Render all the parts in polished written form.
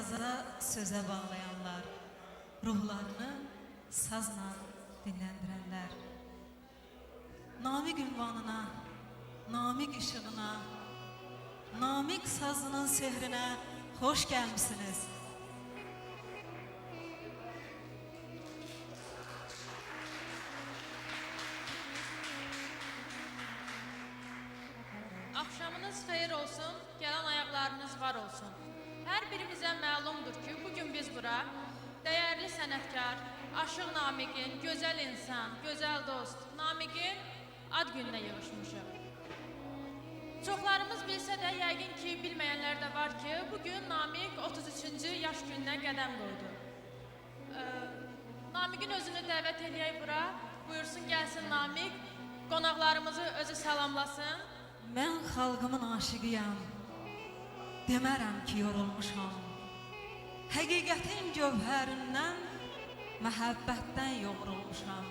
saza, sözə bağlayanlar, ruhlarını sazla dinləndirənlər. Namiq ünvanına, Namiq işığına, Namiq sazının sehrinə xoş gəlmişsiniz. Axşamınız xeyir olsun, gələn ayaqlarınız var olsun. Hər birimizə məlumdur ki, bugün biz bura dəyərli sənətkar, Aşıq Namiqin, gözəl insan, gözəl dost, Namiqin ad gününə yığışmışıq. Çoxlarımız bilsə də, yəqin ki, bilməyənlər də var ki, bugün Namiq 33-cü yaş gününə qədəm qoydu. Namiqin özünü dəvət edək bura, buyursun gəlsin Namiq, qonaqlarımızı özü salamlasın. Mən xalqımın aşıqıyam, demərəm ki, yorulmuşam. Həqiqətin gövhərindən, məhəbbətdən yoğrulmuşam.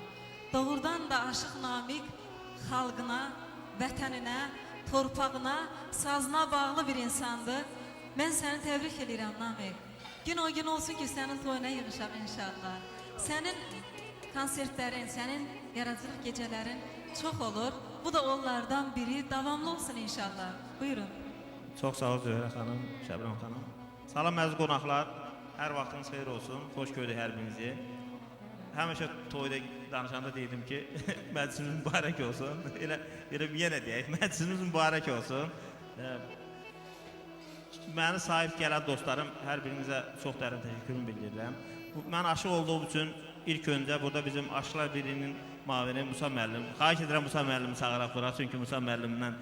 Doğrudan da Aşıq Namiq xalqına, vətəninə, torpağına, sazına bağlı bir insandır. Mən səni təbrik edirəm Namiq. Gün o gün olsun ki, sənin toyuna yığışaq inşallah. Sənin konsertlərin, sənin yaradıcılıq gecələrin çox olur. Bu da onlardan biri, davamlı olsun inşallah. Buyurun. Çox sağ ol Zöhrə xanım, Şəbnəm xanım. Salam əziz qonaqlar, hər vaxtınız xeyir olsun, xoş gördük hər birinizi. Həmişə toyda danışanda deydim ki, məclisimiz mübarək olsun. Elə yenə deyək, məclisimiz mübarək olsun. Məni sahib gələn dostlarım, hər birinizə çox dərin təşəkkürümü bildirirəm. Mən aşıq olduğum üçün ilk öncə burada bizim Aşıqlar Birliyinin mavini Musa müəllim. Xahiş edirəm Musa müəllimi çağıraq bura, çünki Musa müəllimdən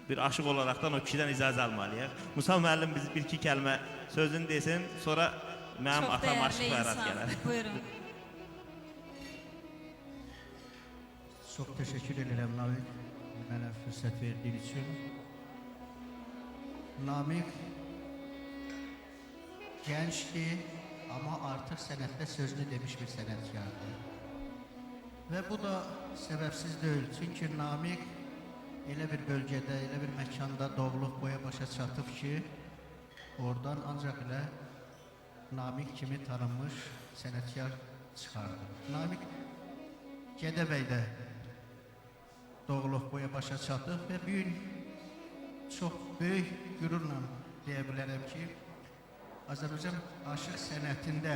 bir aşıq olaraqdan o kişidən icazə almalıyıq. Musa müəllim biz bir-iki kəlmə sözünü desin, sonra mənim atam Aşıq Fərhad gələr. Buyurun. Çox təşəkkür edirəm Namiq, mənə fürsət verdiyin üçün. Namiq gəncdir, amma artıq sənətdə sözünü demiş bir sənətkardır. Və bu da səbəbsiz deyil, çünki Namiq elə bir bölgədə, elə bir məkanda doğulub boya başa çatıb ki, oradan ancaq elə Namiq kimi tanınmış sənətkar çıxardı. Namiq Gədəbəydə doğulub boya başa çatıb və bu gün çox böyük qürurla deyə bilərəm ki, Azərbaycan aşıq sənətində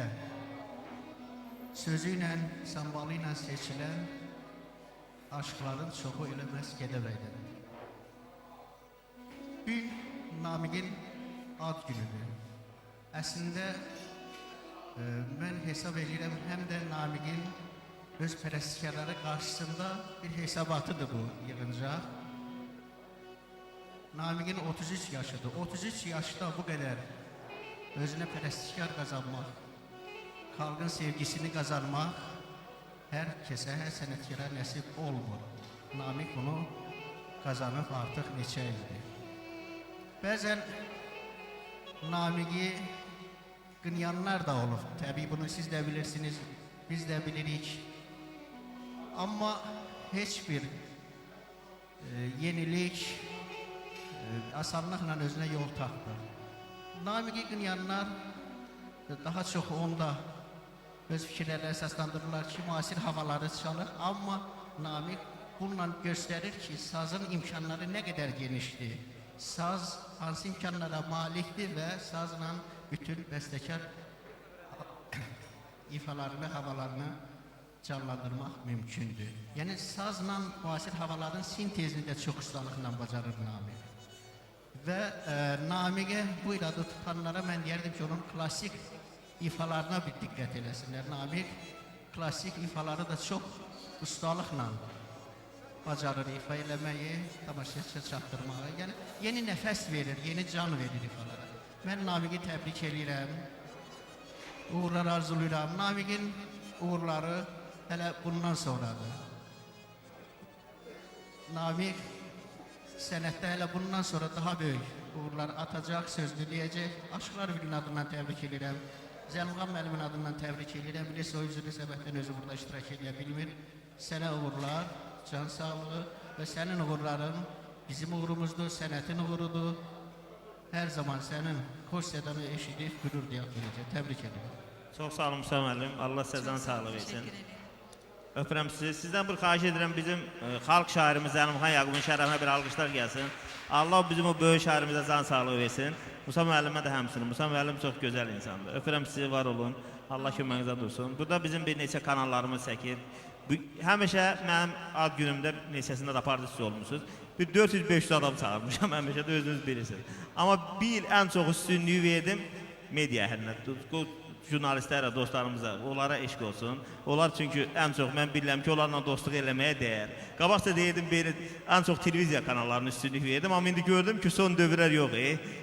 sözü ilə, sambalı ilə seçilən aşıqların çoxu elə məhz Gədəbəydədir. Bu gün Namiqin ad günüdür. Əslində, mən hesab edirəm, həm də Namiqin öz pərəstişkarları qarşısında bir hesabatıdır bu yığıncaq. Namiqin 33 yaşıdır. 33 yaşda bu qədər özünə pərəstişkar qazanmaq, xalqın sevgisini qazanmaq hər kəsə, hər sənətkara nəsib olmur. Namiq bunu qazanıb artıq neçə ildir. Bəzən Namiqi qınayanlar da olub. Təbii bunu siz də bilirsiniz, biz də bilirik. Amma heç bir yenilik asanlıqla özünə yol tapdı. Namiqi qınayanlar daha çox onda öz fikirlərlə əsaslandırırlar ki, müasir havaları çalır. Amma Namiq bununla göstərir ki, sazın imkanları nə qədər genişdir. Saz hansı imkanlara malikdir və sazla bütün bəstəkar ifalarını, havalarını canlandırmaq mümkündür. Yəni, sazla müasir havaların sintezini də çox ustalıqla bacarır Namiq. Və Namiqə bu iradı tutanlara mən deyərdim ki, onun klasik ifalarına bir diqqət eləsinlər. Namiq klasik ifaları da çox ustalıqla bacarır ifa eləməyi, tamaşaçıya çatdırmağı. Yəni, yeni nəfəs verir, yeni can verir ifalara. Mən Namiqi təbrik edirəm, uğurlar arzuluyuram. Namiqin uğurları hələ bundan sonradır. Namiq sənətdə hələ bundan sonra daha böyük uğurlar atacaq, sözünü deyəcək. Aşıqlar Birliyinin adından təbrik edirəm. Zəlmqan müəllimin adından təbrik edirəm. Bilirsə, o üzrlü səbəbdən özü burada iştirak edə bilmir. Sənə uğurlar, can sağlığı və sənin uğurların bizim uğurumuzdur, sənətin uğurudur. hər zaman sənin xoş sədəni eşidib qürur duyaq verəcək. Təbrik edirəm. Çox sağ olun Musa müəllim. Allah sizdən sağlıq versin. Öpürəm sizi. Sizdən bir xahiş edirəm, bizim xalq şairimiz Zəlimxan Yaqubun şərəfinə bir alqışlar gəlsin. Allah bizim o böyük şairimizə can sağlığı versin. Musa müəllimə də həmçinin. Musa müəllim çox gözəl insandır. Öpürəm sizi, var olun. Allah köməyinizə dursun. Burada bizim bir neçə kanallarımız çəkir. Həmişə mənim ad günümdə neçəsində də partisiz olmuşsunuz. Bir 400-500 adam çağırmışam, həmişə də özünüz bilirsiniz. Amma bir il ən çox üstünlüyü verdim media əhlinə, jurnalistlərə, dostlarımıza, onlara eşq olsun. Onlar çünki ən çox mən bilirəm ki, onlarla dostluq eləməyə dəyər. Qabaqca deyirdim, ən çox televiziya kanallarının üstünlük verdim, amma indi gördüm ki, son dövrlər yox,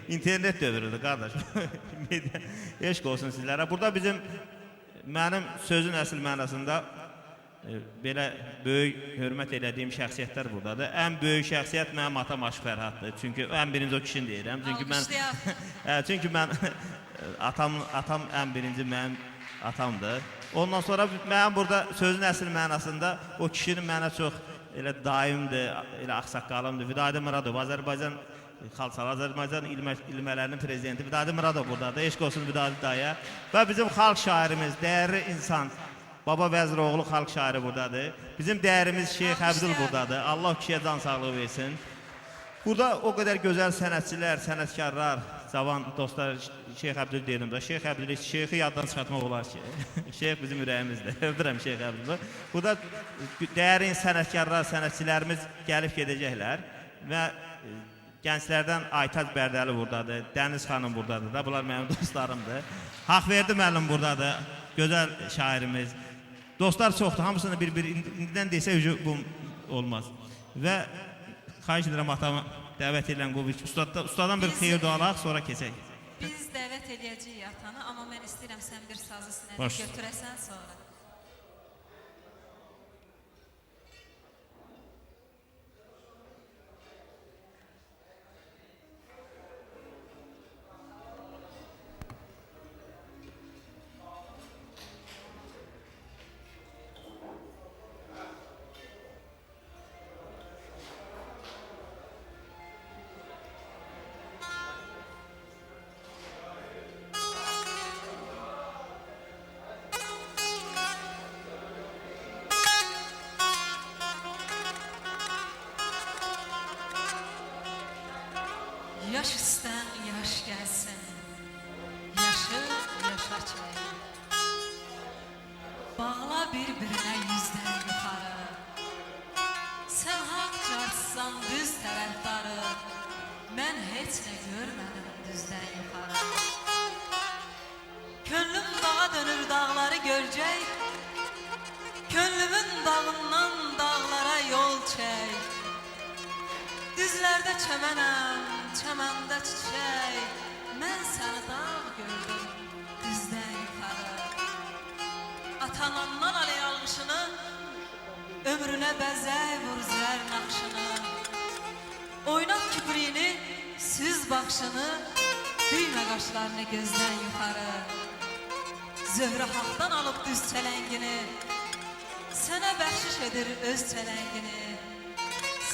internet dövrüdür, qardaş. Eşq olsun sizlərə. Burada mənim sözün əsl mənasında belə böyük hörmət elədiyim şəxsiyyətlər buradadır. Ən böyük şəxsiyyət mənim atam Aşıq Fərhaddır. Çünki ən birinci o kişini deyirəm. Çünki mən atam ən birinci mənim atamdır. Ondan sonra mənim burada sözün əsl mənasında o kişinin mənə çox elə daimdir, elə ağsaqqalımdır. Vidadi Muradov, Azərbaycan Xalçalı, Azərbaycan ilmələrinin prezidenti Vidadi Muradov buradadır. Eşq olsun Vidadi daya. Və bizim xalq şairimiz, dəyərli insan Baba Vəziroğlu xalq şairi buradadır. Bizim dəyərimiz Şeyx Əbdül buradadır. Allah kişiyə can sağlığı versin. Burada o qədər gözəl sənətçilər, sənətkarlar, cavan dostlar, Şeyx Əbdül deyirəm də. Şeyx Əbdül, Şeyxi yaddan çıxartmaq olar ki. Şeyx bizim ürəyimizdir. Öpürəm Şeyx Əbdül. Burada dəyərli sənətkarlar, sənətçilərimiz gəlib gedəcəklər və gənclərdən Aytac Bərdəli buradadır, Dəniz xanım buradadır da. Bunlar mənim dostlarımdır. Haqverdi müəllim buradadır, gözəl şairimiz. Dostlar çoxdur, hamısını indidən desə bu olmaz. Və xahiş edirəm atama dəvət edən Qoviç, ustadan bir xeyir dualaq, sonra keçək. Biz dəvət edəcəyik atanı, amma mən istəyirəm sən bir sazı sinəni götürəsən sonra. Yaş üstən yaş gəlsin, yaşı yaşa çək. Bağla bir-birinə yüzdən yuxarı, sən haqq çarçsan düz tərəfdarı, mən heç nə görmədim düzdən yuxarı. Könlüm dağa dönür dağları görcək, könlümün dağından dağlara yol çək. Düzlərdə çəmənəm, çəməndə çiçək, mən səni dağ gördüm düzdən yuxarı. Atanandan aley almışını, ömrünə bəzək vur zər naxşını. Oynat küprini, süz baxışını, düymə qaşlarını gözdən yuxarı. Zöhrə haqdan alıb düz çələngini, sənə bəxşiş edir öz çələngini.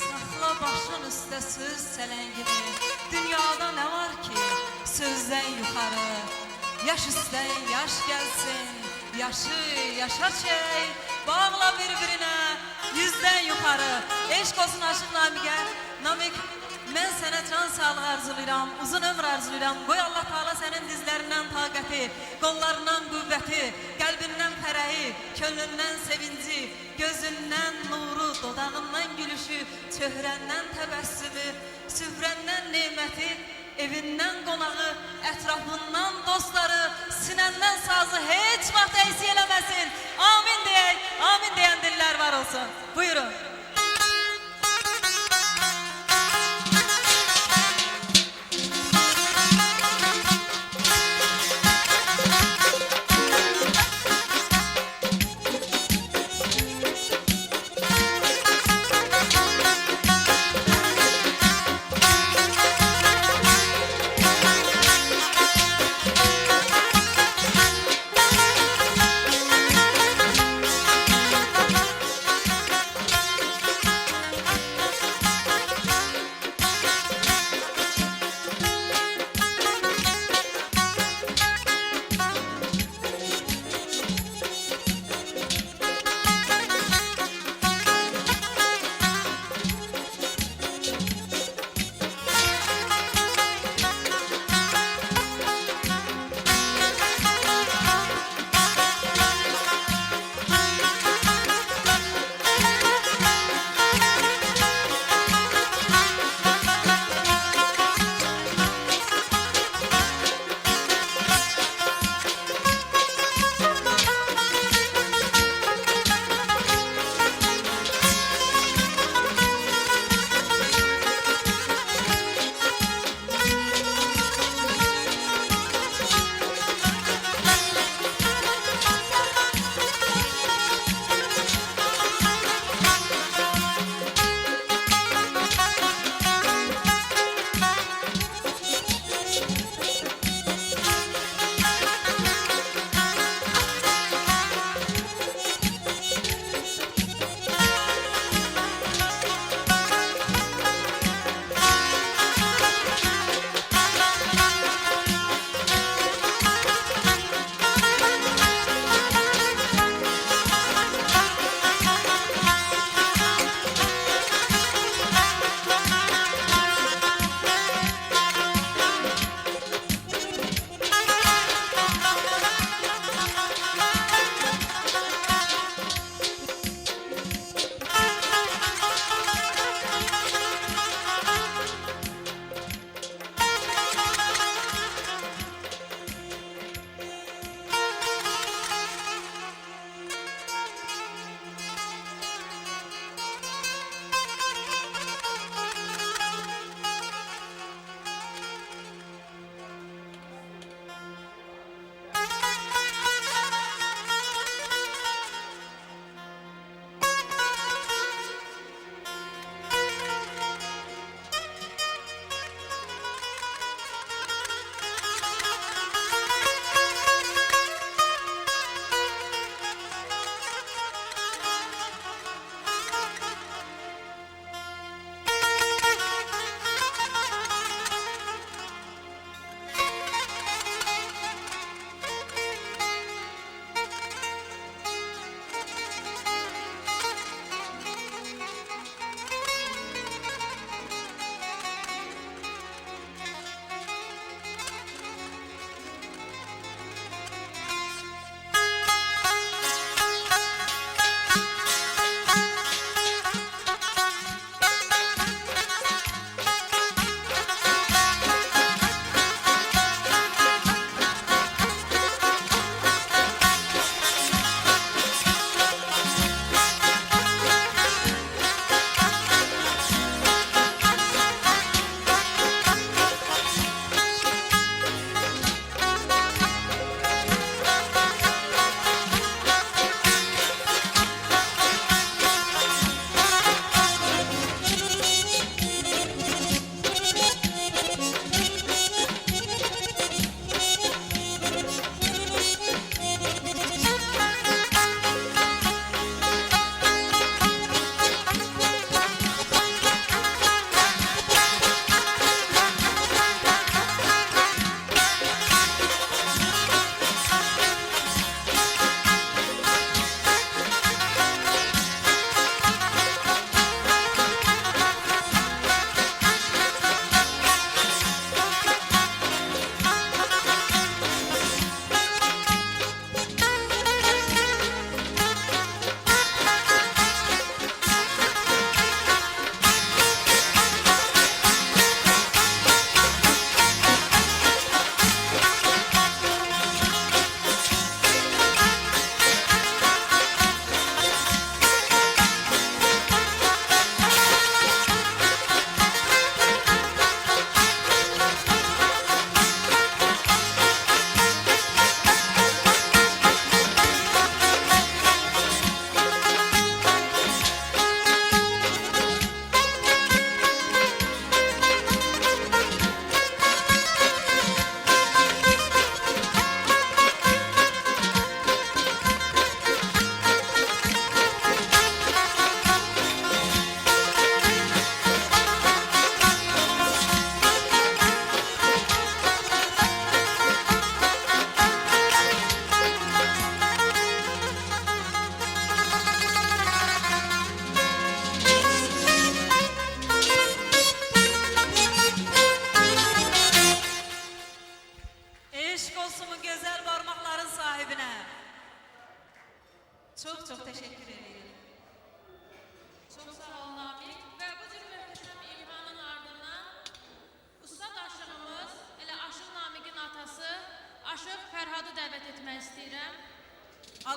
Saxla başın üstə söz çələngini, dünyada nə var ki sözdən yuxarı. Yaş üstdən yaş gəlsin, yaşı yaşa çək, bağla bir-birinə yüzdən yuxarı. Eşq olsun Aşıq Namiqə. Namiq, mən sənə can sağlığı arzulayıram, uzun ömür arzulayıram. Qoy Allah Taala sənin dizlərindən taqəti, qollarından qüvvəti, qəlbindən fərəhi, könlündən sevinci, gözündən nuru, dodağından gülüşü, çöhrəndən təbəssümü, süfrəndən neməti, evindən qonağı, ətrafından dostları, sinəndən sazı heç vaxt əksik eləməsin. Amin deyək, amin deyən dillər var olsun. Buyurun.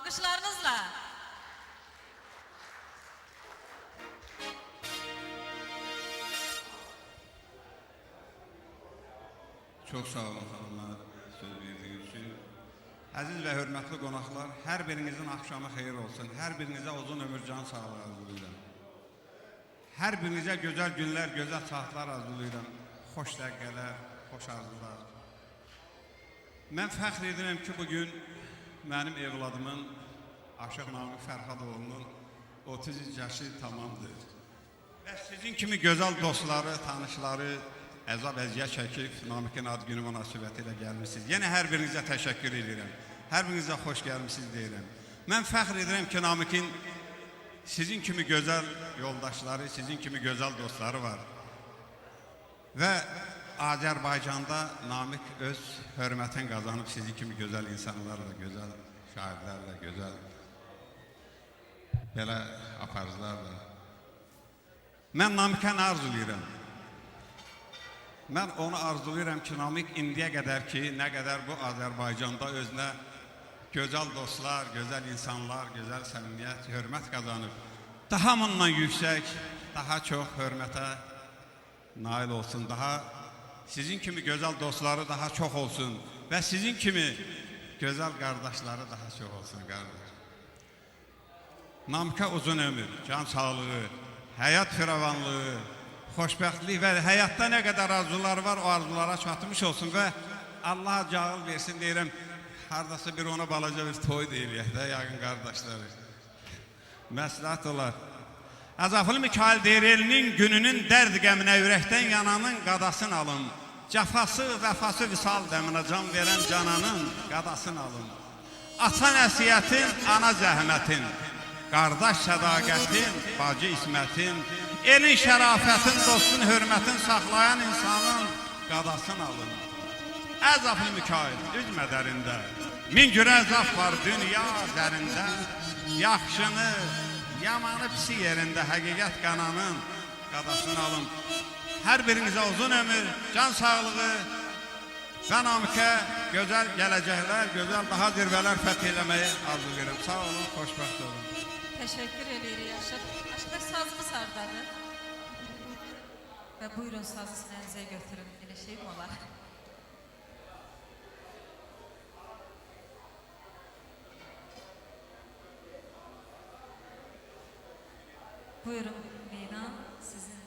Alqışlarınızla. Çox sağ olun xanımlar, söz verdiyiniz üçün. Əziz və hörmətli qonaqlar, hər birinizin axşamı xeyir olsun. Hər birinizə uzun ömür, can sağlığı arzulayıram. Hər birinizə gözəl günlər, gözəl saatlar arzulayıram. Xoş dəqiqələr, xoş arzular. Mən fəxr edirəm ki, bugün mənim evladımın, Aşıq Namiq Fərhadoğlu'nun 30 yaşı tamamdır. Və sizin kimi gözəl dostları, tanışları, əzab əziyyət çəkib Namiqin ad günü münasibəti ilə gəlmişsiniz. Yenə hər birinizə təşəkkür edirəm. Hər birinizə xoş gəlmişsiniz deyirəm. Mən fəxr edirəm ki, Namiqin sizin kimi gözəl yoldaşları, sizin kimi gözəl dostları var. Və Azərbaycanda Namiq öz hörmətini qazanıb sizin kimi gözəl insanlarla, gözəl şairlərlə, gözəl belə aparıcılarla. Mən Namiqə nə arzulayıram? Mən onu arzulayıram ki, Namiq indiyə qədər ki, nə qədər bu Azərbaycanda özünə gözəl dostlar, gözəl insanlar, gözəl səmimiyyət, hörmət qazanıb, daha bundan yüksək, daha çox hörmətə nail olsun, daha sizin kimi gözəl dostları daha çox olsun və sizin kimi gözəl qardaşları daha çox olsun, qardaş. Namiqə uzun ömür, can sağlığı, həyat firavanlığı, xoşbəxtlik və həyatda nə qədər arzular var, o arzulara çatmış olsun və Allah cağıl versin deyirəm, haradasa bir ona balaca bir toy deyilək də, yaqın qardaşları. Məsləhət olar. Əzaflı Mikail Deyrelinin gününün dərd qəminə ürəkdən yananın qadasını alın. Cəfası, vəfası visal dəminə can verən cananın qadasını alın. Ata nəsiyyətin, ana zəhmətin, qardaş sədaqətin, bacı ismətin, elin şərafətin, dostun hörmətin saxlayan insanın qadasını alın. Əzaflı Mikail üz mədərində, min cürə əzaf var dünya üzərində, yaxşını, yamanı pisi yerində həqiqət qananın qadasını alın. Hər birinizə uzun ömür, can sağlığı və Namiqə gözəl gələcəklər, gözəl daha zirvələr fəth eləməyi arzulayıram. Sağ olun, xoşbəxt olun. Təşəkkür edirik Aşıq. Aşıq sazımız hardadır? Və buyurun sazı sinənizə götürün. Elə şey mi olar? Buyurun, meydan sizindir.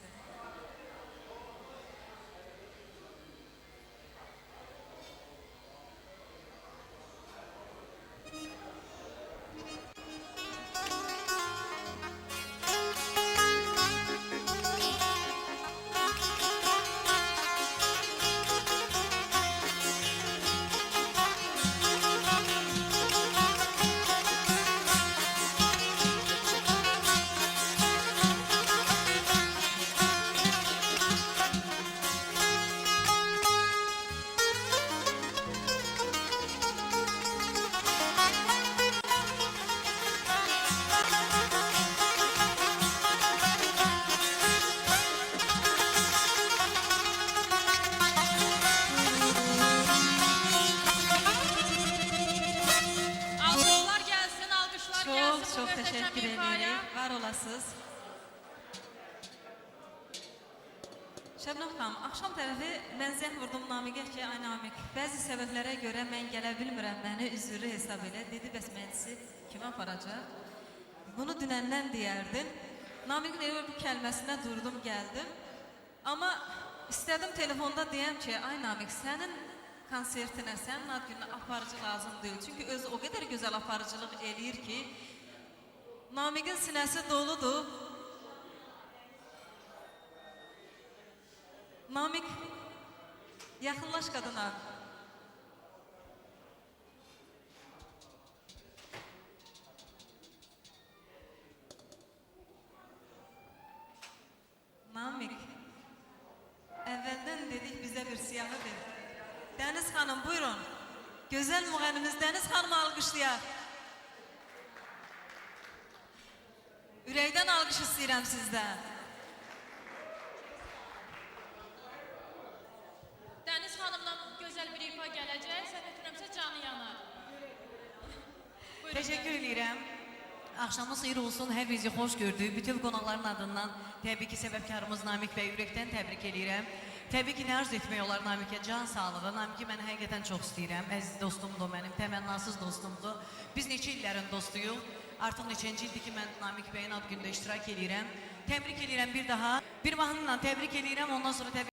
Çox təşəkkür edirik. Var olasınız. Şəbnəm xanım, axşam tərəfi mən zəng vurdum Namiqə ki, ay Namiq, bəzi səbəblərə görə mən gələ bilmirəm, məni üzrlü hesab elə. Dedi, bəs məclisi kimə aparacaq? Bunu dünəndən deyərdin. Namiqin elə bu kəlməsinə durdum, gəldim. Amma istədim telefonda deyəm ki, ay Namiq, sənin konsertinə, sənin ad gününə aparıcı lazım deyil. Çünki özü o qədər gözəl aparıcılıq eləyir ki, Namiqin sinəsi doludur. Namiq, yaxınlaş qadına. Namiq, əvvəldən dedik bizə bir siyahı ver. Dəniz xanım, buyurun. Gözəl müğənnimiz Dəniz xanımı alqışlayaq. Ürəkdən alqış istəyirəm sizdən. Dəniz xanımdan gözəl bir ifa gələcək, səhv etmirəmsə canı yanar. Teşekkür edirəm. Axşamınız xeyir olsun, hər birinizi xoş gördük. Bütün qonaqların adından təbii ki, səbəbkarımız Namik bəy ürəkdən təbrik edirəm. Təbii ki, nə arz etmək olar Namikə, can sağlığı. Namiki mən həqiqətən çox istəyirəm. Əziz dostumdur mənim, təmənnasız dostumdur. Biz neçə illərin dostuyuq. Artıq neçənci ildir ki, mən Namik bəyin ad gündə iştirak edirəm. Təbrik edirəm bir daha. Bir mahnıyla təbrik edirəm, ondan sonra təbrik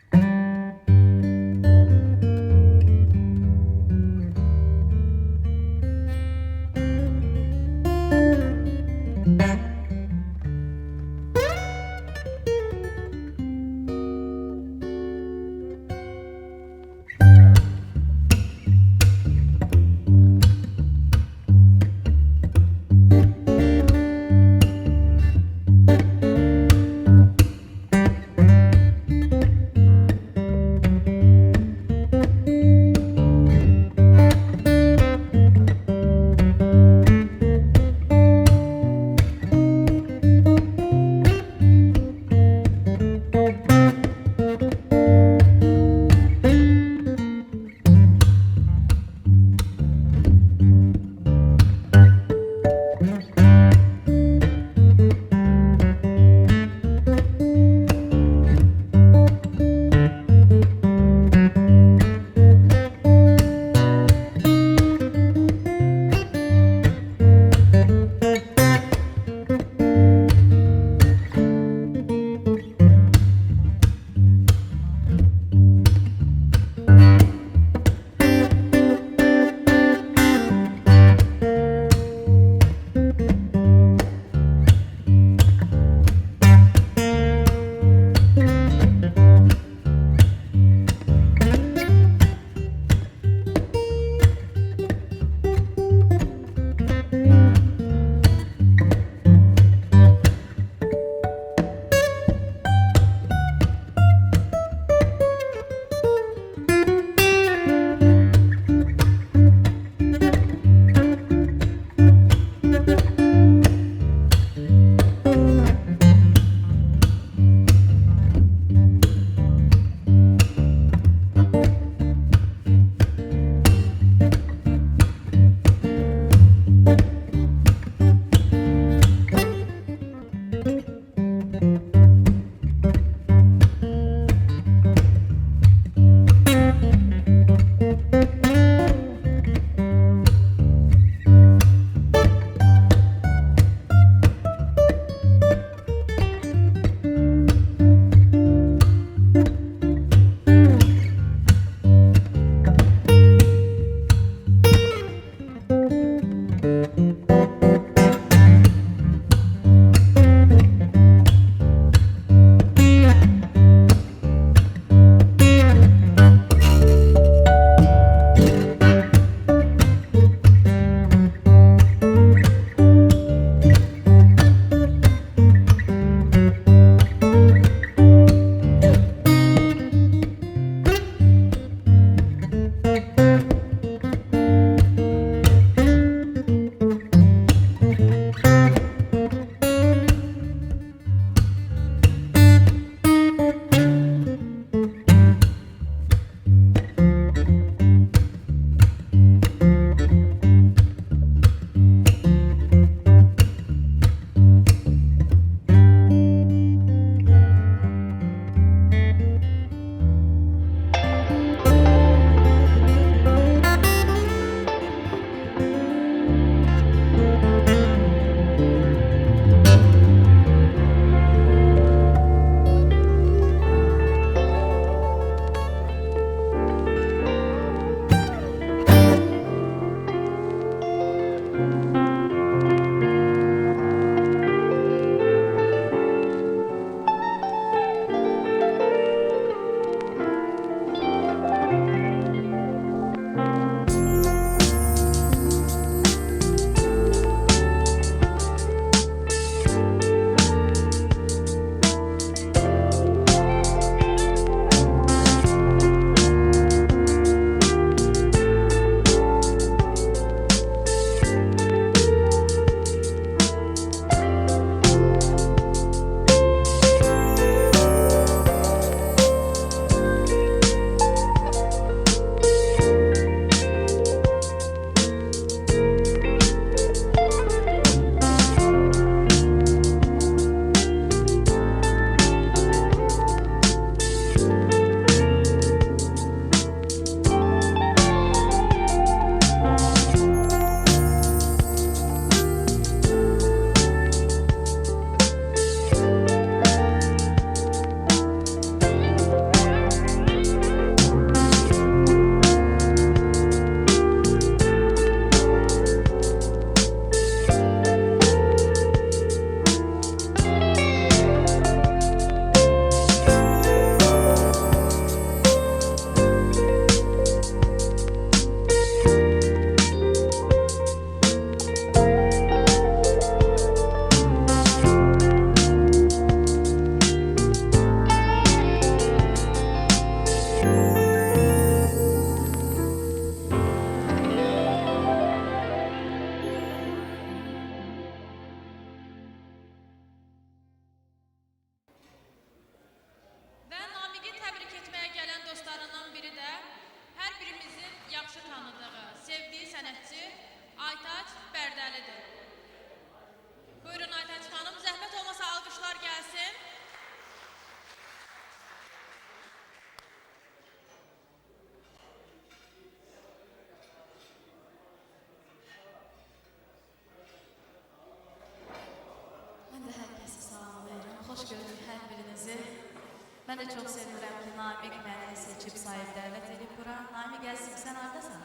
Mən də çox sevirəm ki, Namiq məni seçib sahib dəvət edib bura. Namiq gəlsin, sən haradasan?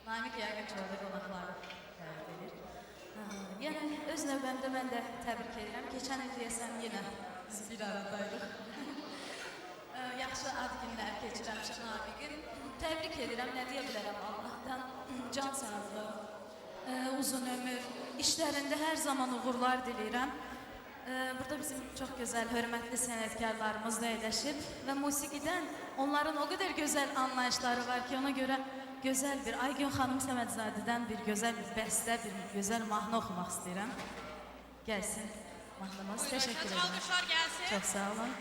Namiq yəqin ki, orada qonaqları dəvət edir. Yəni, öz növbəmdə mən də təbrik edirəm. Keçən il deyəsən yenə biz bir aradaydıq. Yaxşı ad günlər keçirəmişəm Namiqin. Təbrik edirəm, nə deyə bilərəm Allahdan. Can sağlığı, uzun ömür, işlərində hər zaman uğurlar diləyirəm. Burada bizim çox gözəl, hörmətli sənətkarlarımız da əyləşib və musiqidən onların o qədər gözəl anlayışları var ki, ona görə gözəl bir Aygün xanım Səmədzadədən bir gözəl bir bəstə, bir gözəl mahnı oxumaq istəyirəm. Gəlsin mahnımız. Təşəkkür edirəm. Alqışlar gəlsin. Çox sağ olun.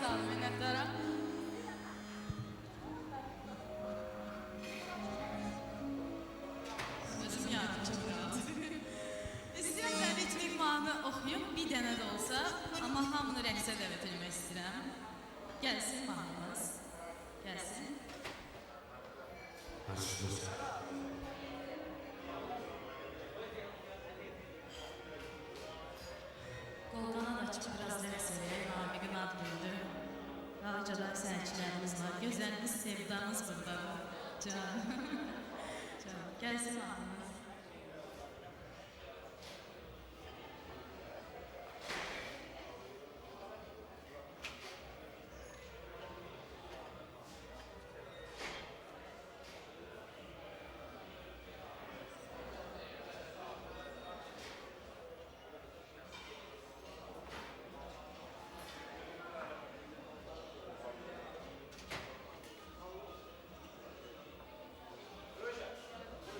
sağ olun, minnətdaram. Özüm yardımcı biraz. İstəyirəm mən ritmik mahnı oxuyum, bir dənə də olsa, amma hamını rəqsə dəvət etmək istəyirəm. Gəlsin mahnımız. Gəlsin. Qolqanad açıb biraz rəqs edək, Namiqin ad gündür. Qalıcadan sənçilərimiz var, gözəliniz, sevdanız buradadır. Can. Can. Gəlsin mahnımız.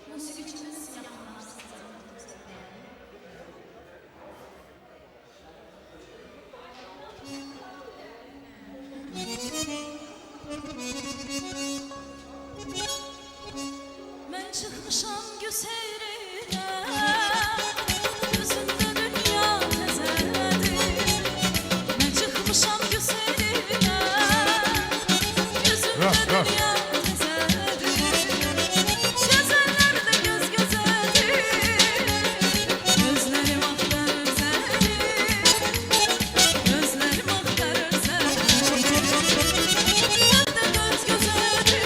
Musiqiçimiz yaxınlaşsın. Mən çıxmışam güseyrinə, gözündə dünya təzədir. Mən çıxmışam güseyrinə, gözündə dünya təzədir. Gözəller də göz gözədir, gözlərim axtarır səni, gözlərim axtarır səni. Sən də göz gözədir,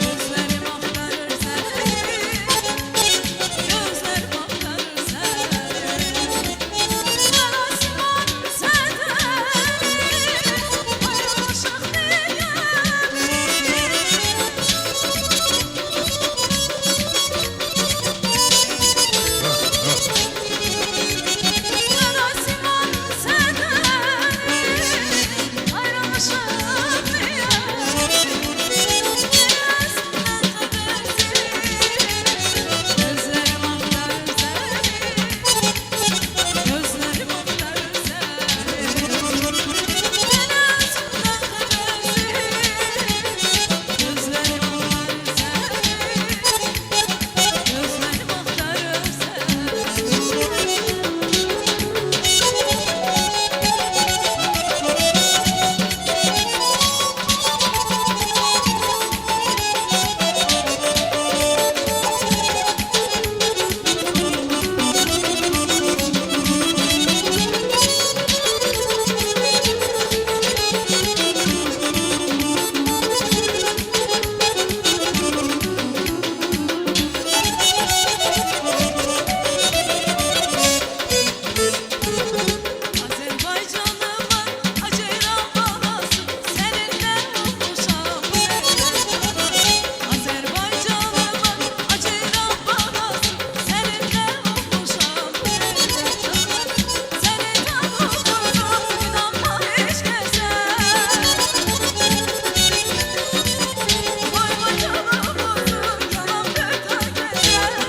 gözlərim axtarır səni, gözlərim axtarır səni. Mərasiman sədəri, ayrılmışıq Mərasiman sədəri, ayrılmışıq niyə? Niyəsindən xəbərsiz, gözlərim axtarır səni, gözlərim axtarır səni. Niyəsindən xəbərsiz, gözlərim axtarır Azərbaycanıma acayran balası, səninlə olmuşam Azərbaycanıma acayran balası, səninlə olmuşam Səni tanıdığıma inanma heç kəsə. Qoyma canımızı yanan dördə gəzə.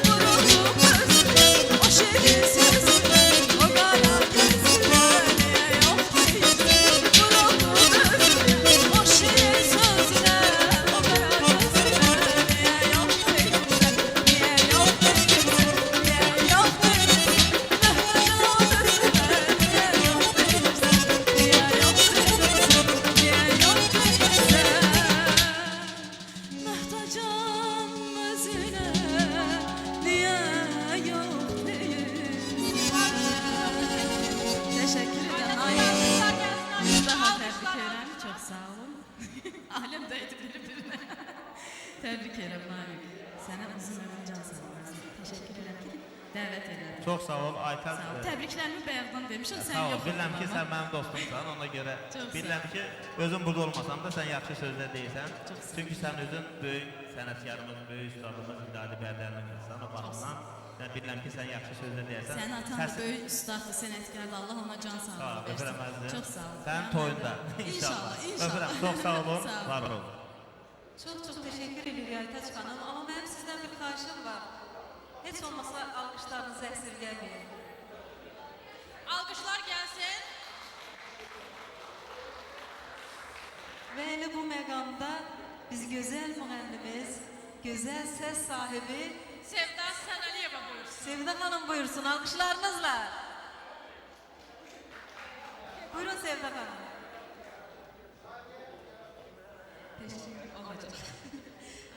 Vuruldum özünə o şirin sözünə, o qara gözünə, niyə yox deyirsən? Vuruldum özünə o şirin sözünə, o qara gözünə, niyə yox deyirsən? Niyə yox deyirsən? Niyə yox deyirsən? Möhtəcan özünə, niyə yox deyirsən? Niyə yox deyirsən? Niyə yox deyirsən? Möhtəcan özünə, niyə yox deyirsən? Təşəkkür edirəm. Alkışlar gəlsin, Bir daha alkışlar. təbrik edirəm. Çox sağ olun. Aləm dəydi bir-birinə. Təbrik edirəm Namiq. Sənə uzun ömür can sağlığı. Təşəkkür edirəm ki, dəvət edədin. Çox sağ ol Aytən. Sağ ol. Təbriklərimi bayaqdan demişəm, sən Sağ ol. yox Bilirəm ki, idin sən amma. mənim dostumsan, ona görə Çox sağ bilirəm ol. ki, özüm burada olmasam da sən yaxşı sözlər deyirsən. Çox sağ ol. Çünki sən özün böyük sənətkarımız, böyük ustadımız İdadi Bərdənin insan o baxımdan. Mən bilirəm ki, sən yaxşı sözlər deyirsən. Sənin atan da böyük ustaddır, sənətkardır. Allah ona can Sağ ol, sağlığı öpürəm versin. əzizim. Çox sağ ol. Sənin Mən toyunda. də. İnşallah, inşallah. Öpürəm, çox sağ olun, Sağ ol. var olun. Çox təşəkkür edirik Aytaç xanım, amma mənim sizdən bir xahişim var. Heç olmasa alqışlarınızı əsirgəməyin. Alqışlar gəlsin. gözəl müğənnimiz, gözəl səs sahibi Sevda Sənəliyeva buyursun. Sevda xanım buyursun, alqışlarınızla. Buyurun Sevda xanım. Teşekkür olacak.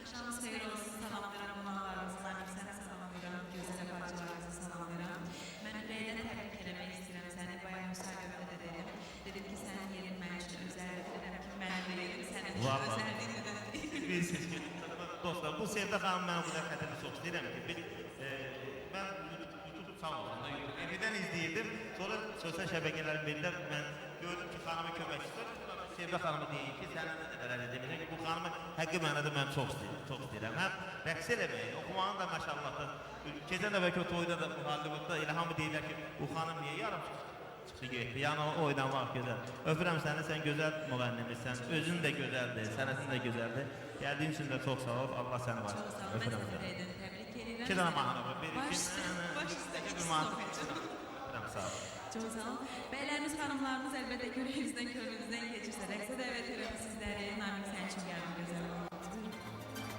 Akşamınız xeyir olsun. Salamlayıram qonaqlarımızı, Namik səni salamlayıram, gözəl bacılarımızı salamlayıram. Mən ürəkdən təbrik eləmək istəyirəm səni. Bayaq müsahibəmdə də dedim. Dedim ki, sənin yerin mənim üçün özəldir. Dedim ki, mənim yerim sənin üçün Vallahi. özəldir. Bilirsiniz ki, dostlar, bu Sevda xanım mən bu da xətrini çox istəyirəm ki, mən YouTube salonunda, evdən izləyirdim, sonra sosial şəbəkələrin birində mən gördüm ki, xanımı kömək istiyorum. Sevda xanımı deyim ki, sənə nə qədər ələ demişəm ki, bu xanımı həqqi mənada mən çox istəyirəm. Həm rəqs eləməyi, oxumağını da məşallah da, keçən də bəlkə o toyda da, Hollywoodda elə hamı deyirlər ki, bu xanım niyə yarım çıxdı getdi, yəni o oynamaq gözəl. Öpürəm səni, sən gözəl müğənnimisən, özün də gözəldir, sənətin də gözəldir. Gəldiyin üçün də çox sağ ol, Allah səni var. Çox sağ ol, mən Öpürəm səni səni. edim, təbrik edirəm. 2 dənə mahnı var, bir, Baş iki, üstə bir ikisini mahnı. oxuyacağam. Öpürəm, sağ ol. Çox sağ ol. Bəylərimiz, xanımlarımız əlbəttə görəyimizdən, könlümüzdən keçirsə, rəqsə dəvət edirəm sizləri. Namik sənin üçün gəldim, gözəl olun.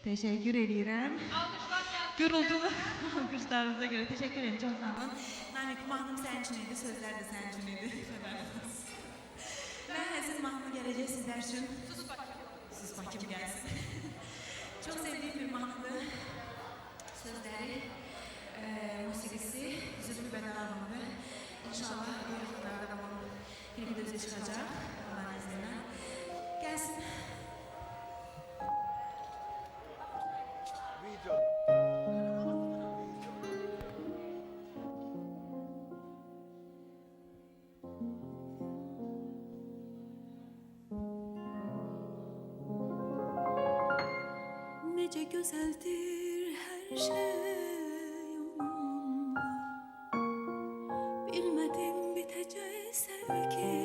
Teşekkür edirəm. Gürültülü alqışlarınıza görə teşekkür ederim. Çok sağ olun. Namik mahnım sənin üçün idi, sözlər də sənin üçün idi. Mən həzin mahnımı gələcək sizlər üçün. Sus bakım gəlsin. Çok sevdiğim bir mahnıdır. Sözləri, musiqisi Zülfü Bədəlavındır. İnşallah bu yaxınlarda da onun klibi də üzə çıxacaq. Allah'ın izniyle. Gəlsin. Nece güzeldir her şey onunla. Bilmedim bitecek sevgi.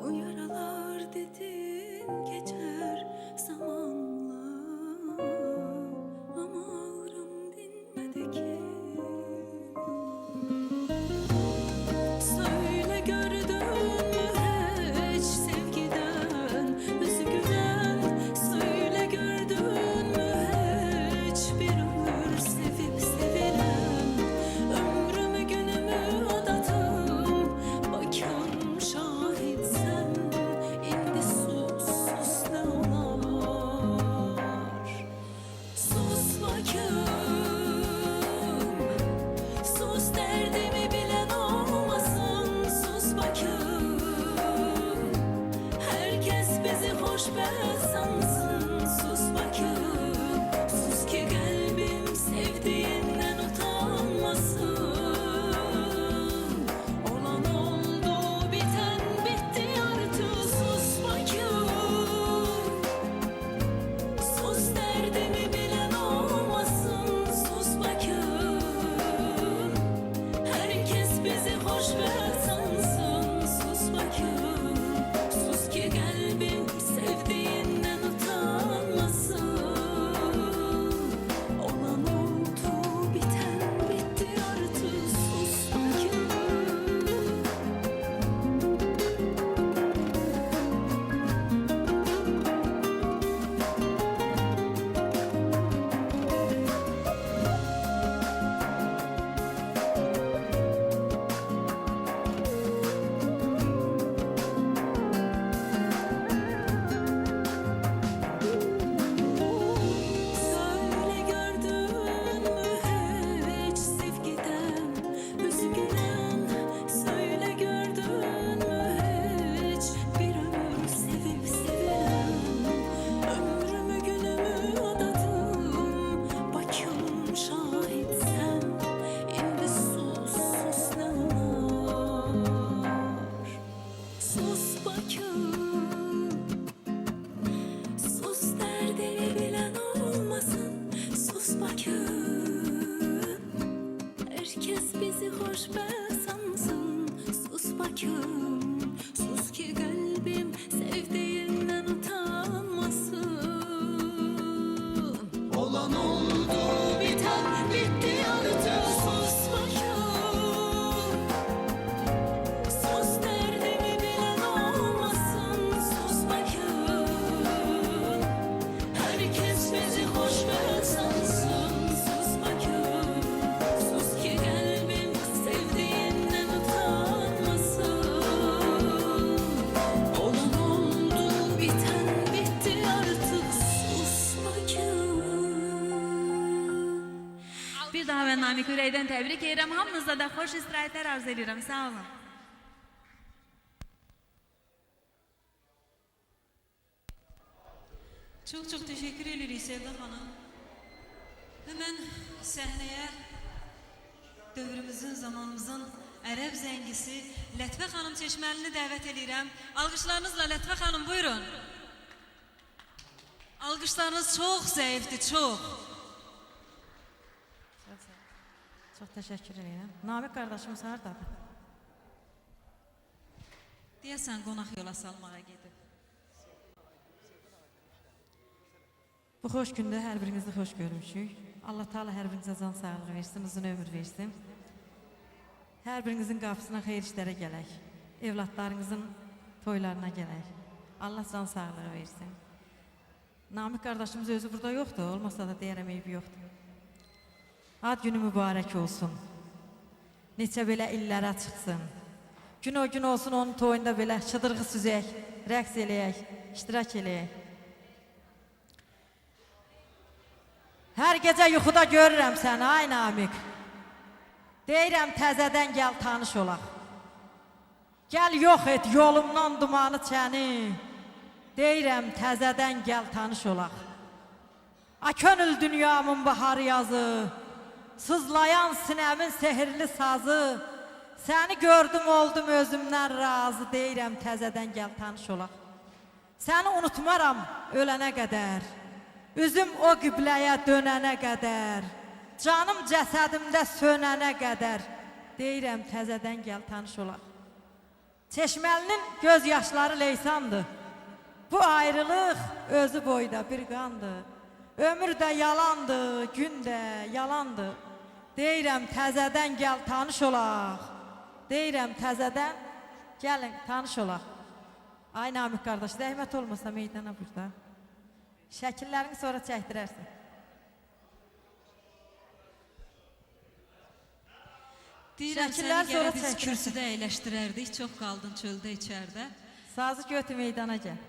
O yaralar dedin geçer zamanla. Ama ağrım dinmedi ki. Söyle gördün mü hiç sevgiden üzgülen? Söyle gördün mü hiç bir ömür sevip sevilen? Ömrümü günümü adadım, bakın şahitsen. İndi sus sus ne olar? Sus bakın. Sus derdimi bilen olmasın, sus bakın. Herkes bizi hoşbeht sansın, sus bakın. Sus ki kalbim sevdiğinden utanmasın. Olan oldu, biten bitti artık, sus bakın. Sus derdimi bilen olmasın, sus bakın. Herkes bizi hoşbeht sansın, sus bakın. Sus ki kalbim sevdiğinden utanmasın. Olan oldu, biten bitti artık, sus bakın. Söyle gördün mü hiç sevgiden üzgülen? Söyle gördün mü hiç bir ömür sevip sevilen? Ömrümü günümü adadım, bakın şahitsen. İndi sus sus ne olar? Sus bakın. Sus derdini bilen olmasın, sus bakın. Herkes bizi hoşbeht sansın, sus bakın. Sus ki kalbim sevdiğinden utanmasın. Olan oldu, biten bitti artık, sus bakın. Sus derdimi bilen olmasın, sus bakın. Herkes bizi hoşbeht sansın, sus bakın. Sus ki kalbim sevdiğinden utanmasın. Olan oldu, biten bitti artık, sus bakın. Bir daha ben Namik Ürey'den tebrik ederim. Hamınızda da hoş istirahatler arzu ediyorum. Sağ olun. Çok çok teşekkür edirik Sevda xanım. Hemen səhnəyə dövrümüzün, zamanımızın ərəb zəngisi Lətifə xanım Çeşməlini dəvət edirəm. Alqışlarınızla Lətifə xanım buyurun. Alqışlarınız çox zəifdir, çox. Çok teşekkür ederim. Namik kardeşimiz hardadır? Deyəsən qonaq yola salmağa gedib. Bu xoş gündə hər birinizi xoş görmüşük. Allah Teala hər birinizə can sağlığı versin, uzun ömür versin. Hər birinizin qapısına xeyir işlərə gələk. Evlatlarınızın toylarına gələk. Allah can sağlığı versin. Namik qardaşımız özü burada yoxdur, olmasa da deyərəm eybi yoxdur. Ad günü mübarək olsun. Neçə belə illərə çıxsın. Gün o gün olsun onun toyunda belə çıdırğı süzək, rəqs eləyək, iştirak eləyək. Hər gecə yuxuda görürəm səni, ay Namik. Deyirəm təzədən gəl tanış olaq. Gəl yox et yolumdan dumanı çəni. Deyirəm təzədən gəl tanış olaq. A könül dünyamın baharı yazı, sızlayan sinəmin sehirli sazı. Səni gördüm oldum özümdən razı. Deyirəm təzədən gəl tanış olaq. Səni unutmaram ölənə qədər, üzüm o qibləyə dönənə qədər, canım cəsədimdə sönənə qədər. Deyirəm təzədən gəl tanış olaq. Çeşməlinin göz yaşları leysandır. Bu ayrılıq özü boyda bir qandır. Ömür də yalandır, gün də yalandır. Deyirəm təzədən gəl tanış olaq. Deyirəm təzədən gəlin tanış olaq. Ay Namik qardaş, zəhmət olmasa meydana burada. Şəkillərini sonra çəkdirərsən. Deyirəm Şəkillər səni sonra gələ biz çəkdirərsən. kürsüdə əyləşdirərdik. Çox qaldın çöldə içərdə. Sazı götü meydana gəl.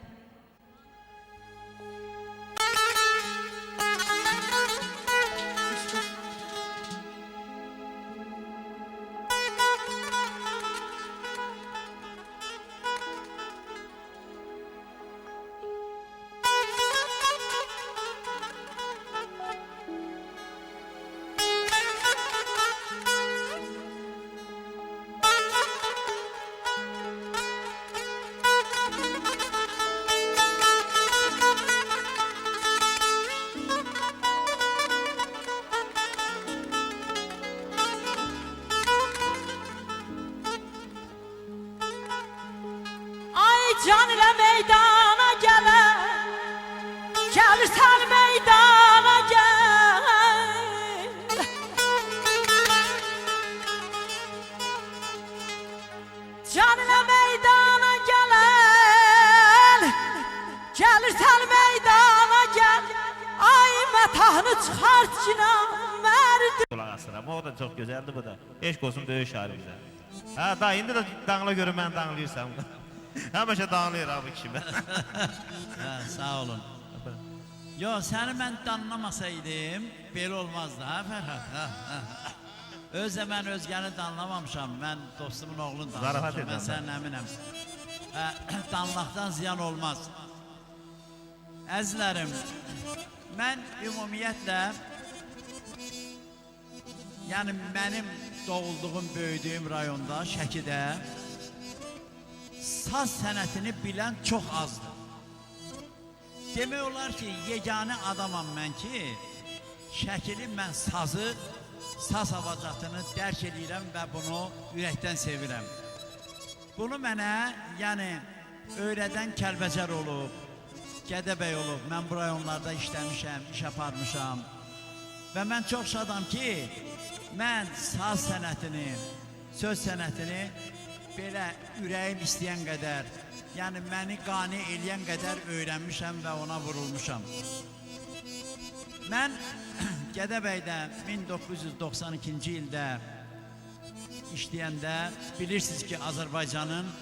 Can ilə meydana gələr, gəlirsən meydana gəl. Can ilə meydana gələr, gəlirsən meydana gəl. Ay mətahını çıxart ki namərd. Qulaq asıram. O da çox gözəldir bu da. Eşq olsun böyük şair bizə. Hə, da indi də danla görüm mən danlayırsam. Həmişə danlayır abi kişimə. Hə, sağ olun. Yo, səni mən danlamasaydım, belə olmazdı, ha Fərhad? Özə mən özgəni danlamamışam, mən dostumun oğlunu danlamışam, mən sənin əminəm. Danlaqdan ziyan olmaz. Əzizlərim, mən ümumiyyətlə, yəni mənim doğulduğum, böyüdüyüm rayonda, Şəkidə, saz sənətini bilən çox azdır. Demək olar ki, yeganə adamam mən ki, Şəkili mən sazı, saz havacatını dərk edirəm və bunu ürəkdən sevirəm. Bunu mənə, yəni, öyrədən Kəlbəcər olub, Gədəbəy olub, mən bu rayonlarda işləmişəm, iş aparmışam və mən çox şadam ki, mən saz sənətini, söz sənətini belə ürəyim istəyən qədər, yəni məni qane eləyən qədər öyrənmişəm və ona vurulmuşam. Mən Gədəbəydə 1992-ci ildə işləyəndə bilirsiniz ki, Azərbaycanın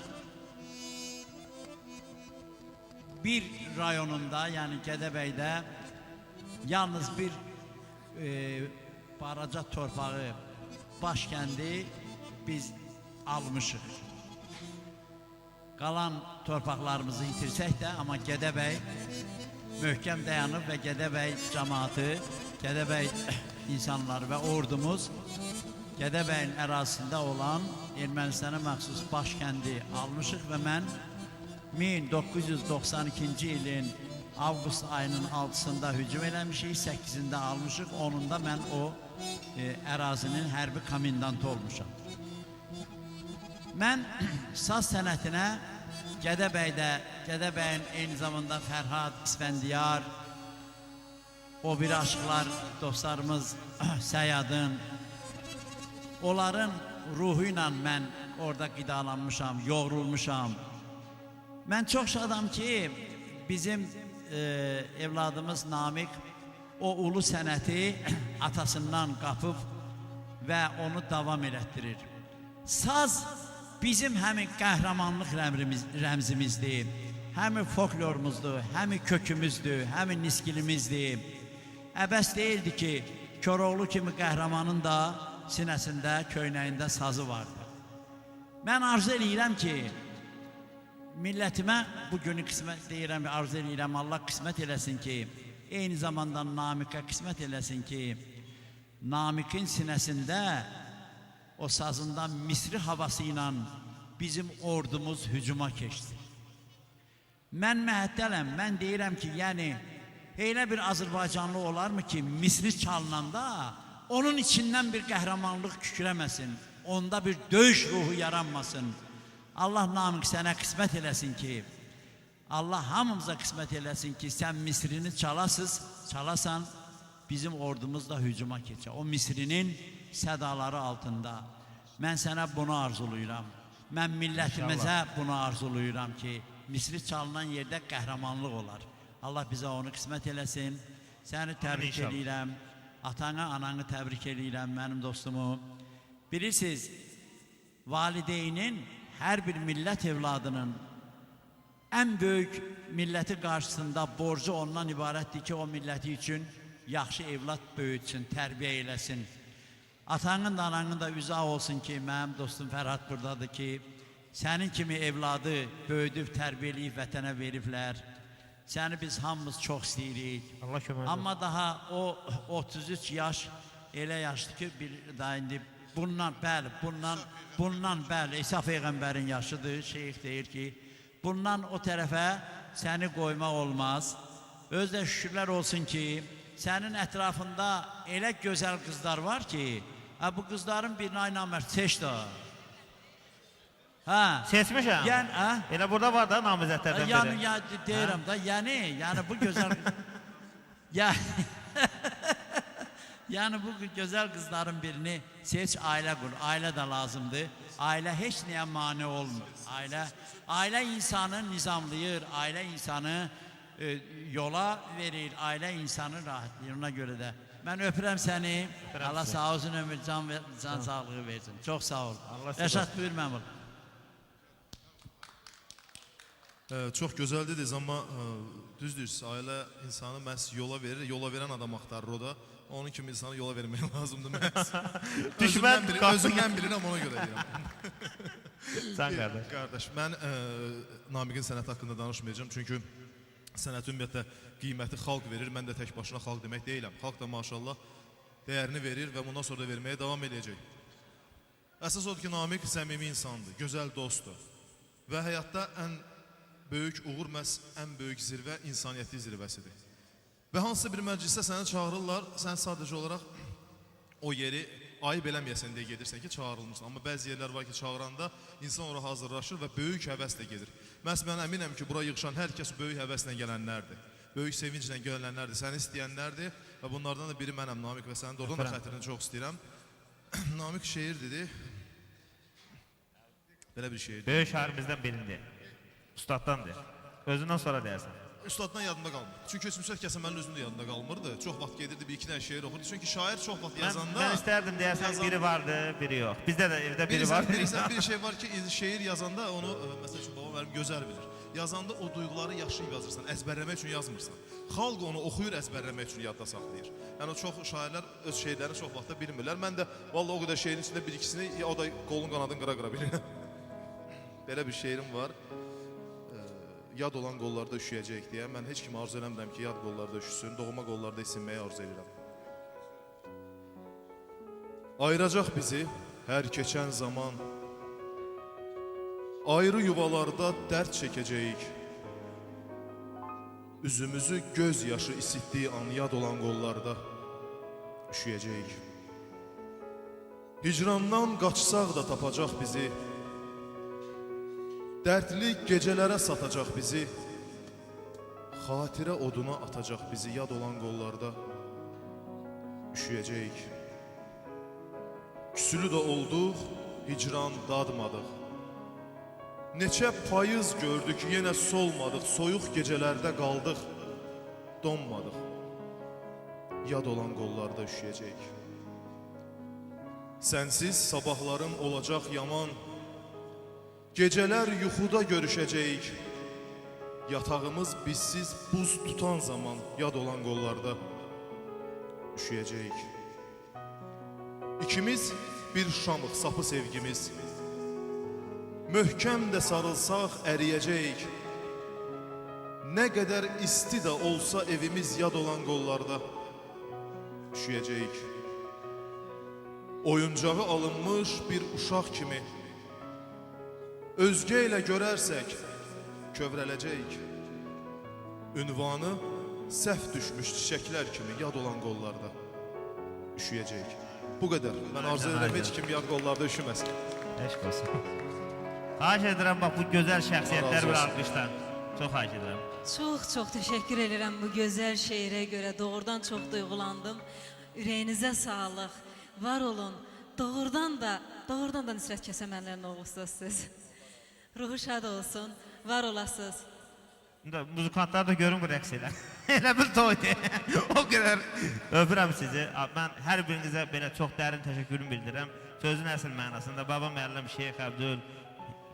bir rayonunda, yəni Gədəbəydə yalnız bir baraca torpağı, başkəndi biz almışıq. Qalan torpaqlarımızı itirsək də, amma Gədəbəy möhkəm dayanıb və Gədəbəy cəmaatı, Gədəbəy insanları və ordumuz Gədəbəyin ərazisində olan Ermənistana məxsus başkəndi almışıq və mən 1992-ci ilin avqust ayının 6-sında hücum eləmişik, 8-də almışıq, 10-da mən o ərazinin hərbi komendantı olmuşam. Mən saz sənətinə Gədəbəydə, Gədəbəyin eyni zamanda Fərhad, İsfəndiyar, o bir aşıqlar dostlarımız Səyadın, onların ruhu ilə mən orada qidalanmışam, yoğrulmuşam. Mən çox şadam ki, bizim evladımız Namik o ulu sənəti atasından qapıb və onu davam elətdirir. Saz bizim həmin qəhrəmanlıq rəmzimizdir, həmin folklorumuzdur, həmin kökümüzdür, həmin niskilimizdir. Əbəs deyildi ki, Koroğlu kimi qəhrəmanın da sinəsində, köynəyində sazı vardır. Mən arzu edirəm ki, millətimə bu günü qismət deyirəm, arzu edirəm, Allah qismət eləsin ki, eyni zamanda Namikə qismət eləsin ki, Namikin sinəsində o sazından Misri havası ilə bizim ordumuz hücuma keçdi. Mən məhəttələm, mən deyirəm ki, yəni, elə bir Azərbaycanlı olarmı ki, Misri çalınanda onun içindən bir qəhrəmanlıq kükrəməsin, onda bir döyüş ruhu yaranmasın. Allah Namik sənə qismət eləsin ki, Allah hamımıza qismət eləsin ki, sən Misrini çalasan, bizim ordumuz da hücuma keçər. O Misrinin sədaları altında. Mən sənə bunu arzuluyuram. Mən millətimizə bunu arzuluyuram ki, Misri çalınan yerdə qəhrəmanlıq olar. Allah bizə onu qismət eləsin. Səni təbrik edirəm. Atanı, ananı təbrik edirəm, mənim dostumu. Bilirsiniz, valideynin hər bir millət evladının ən böyük milləti qarşısında borcu ondan ibarətdir ki, o milləti üçün yaxşı evlad böyütsün, tərbiyə eləsin. Atanın da, ananın da üzü ağ olsun ki, mənim dostum Fərhad buradadır ki, sənin kimi evladı böyüdüb, tərbiyələyib, vətənə veriblər. Səni biz hamımız çox istəyirik. Amma daha o 33 yaş elə yaşdır ki, bir daha indi bundan bəli, İsa Peyğəmbərin yaşıdır, şeyx deyir ki, bundan o tərəfə səni qoymaq olmaz. Özdə şükürlər olsun ki, sənin ətrafında elə gözəl qızlar var ki, bu qızların birini ay namərd seç da. Seçmişəm. Elə burada var da namizədlərdən biri. Yəni, deyirəm da, yəni bu gözəl... Yəni bu gözəl qızların birini seç, ailə qur. Ailə də lazımdır. Ailə heç nəyə mane olmur. Ailə insanı nizamlayır, ailə insanı yola verir, ailə insanı rahatlayır. Ona görə də mən öpürəm səni. Allah sağ olsun, ömür, can sağlığı versin. Çox sağ ol. Rəşad, buyur məmur. Çox gözəl dediniz, amma düzdür, ailə insanı məhz yola verir, yola verən adam axtarır o da. Onun kimi insanı yola vermək lazımdır məhz. Özümdən bilirəm, ona görə deyirəm. Sən qardaş. Qardaş, mən Namiqin sənəti haqqında danışmayacağım, çünki sənət ümumiyyətlə qiyməti xalq verir, mən də tək başına xalq demək deyiləm. Xalq da maşallah dəyərini verir və bundan sonra da verməyə davam edəcək. Əsas odur ki, Namiq səmimi insandır, gözəl dostdur və həyatda ən böyük uğur məhz ən böyük zirvə insaniyyəti zirvəsidir. Və hansısa bir məclisdə səni çağırırlar, sən sadəcə olaraq o yeri ayıb eləməyəsən deyə gedirsən ki, çağırılmışsın. Amma bəzi yerlər var ki, çağıranda insan ora hazırlaşır və böyük həvəslə gedir. Məhz mən əminəm ki, bura yığışan hər kəs böyük həvəslə gələnlərdir. Böyük sevinclə gələnlərdir, səni istəyənlərdir və bunlardan da biri mənəm, Namiq, və sənin də oradan da xətrini çox istəyirəm. Namiq şeir dedi. Belə bir şeir. Böyük şairimizdən birindir. Ustaddandır. Özündən sonra deyərsən. Ustaddan yadında qalmır. Çünki Müsət Kəsəmənin özünün də yadında qalmırdı. Çox vaxt gedirdi, bir-iki dənə şeir oxurdu. Çünki şair çox vaxt yazanda... Mən istərdim deyərsən, biri vardı, biri yox. Bizdə də evdə biri var. Bilirsən, bir şey var ki, şeir yazanda onu, məsəl üçün, babam mənim gözəl bilir. Yazanda o duyğuları yaşayıb yazırsan, əzbərləmək üçün yazmırsan. Xalq onu oxuyur, əzbərləmək üçün yadda saxlayır. Yəni, çox şairlər öz şeylərini çox vaxtda bilmirlər. Mən də, vallahi o qədər şeyin içində bir-ikisini, o da qolun qanadını qıra-qıra bilirəm. Belə bir şeirim var. Yad olan qollarda üşüyəcək deyə. Mən heç kimi arzu eləmirəm ki, yad qollarda üşüsün, doğma qollarda isinməyi arzu edirəm. Ayıracaq bizi hər keçən zaman, ayrı yuvalarda dərd çəkəcəyik. Üzümüzü göz yaşı isitdiyi an yad olan qollarda üşüyəcəyik. Hicrandan qaçsaq da tapacaq bizi, dərdli gecələrə satacaq bizi, xatirə oduna atacaq bizi yad olan qollarda üşüyəcəyik. Küsülü də olduq, hicran dadmadıq. Neçə payız gördük, yenə solmadıq, soyuq gecələrdə qaldıq. donmadıq. Yad olan qollarda üşüyəcəyik. Sənsiz sabahlarım olacaq yaman. Gecələr yuxuda görüşəcəyik. Yatağımız bizsiz buz tutan zaman yad olan qollarda üşüyəcəyik. İkimiz bir şamıq, sapı sevgimiz. Möhkəm də sarılsaq əriyəcəyik. Nə qədər isti də olsa evimiz yad olan qollarda üşüyəcəyik. Oyuncağı alınmış bir uşaq kimi özgə ilə görərsək kövrələcəyik. Ünvanı səhv düşmüş çiçəklər kimi yad olan qollarda üşüyəcəyik. Bu qədər. Mən arzu edirəm heç kim yad qollarda üşüməsin. Eşq olsun. Xahiş edirəm, bax, bu gözəl şəxsiyyətlər bir alqışlar. Çox xahiş edirəm. Çox təşəkkür edirəm bu gözəl şeirə görə. Doğrudan çox duyğulandım. Ürəyinizə sağlıq. Var olun. Doğrudan da Nüsrət Kəsəmənlərin oğlusunuz siz. Ruhu şad olsun. Var olasınız. Muzikantlar da görün bu rəqs elə. Elə bir toydu. O qədər öpürəm sizi. Mən hər birinizə belə çox dərin təşəkkürümü bildirirəm. Sözün əsl mənasında Baba müəllim, Şeyx Əbdül,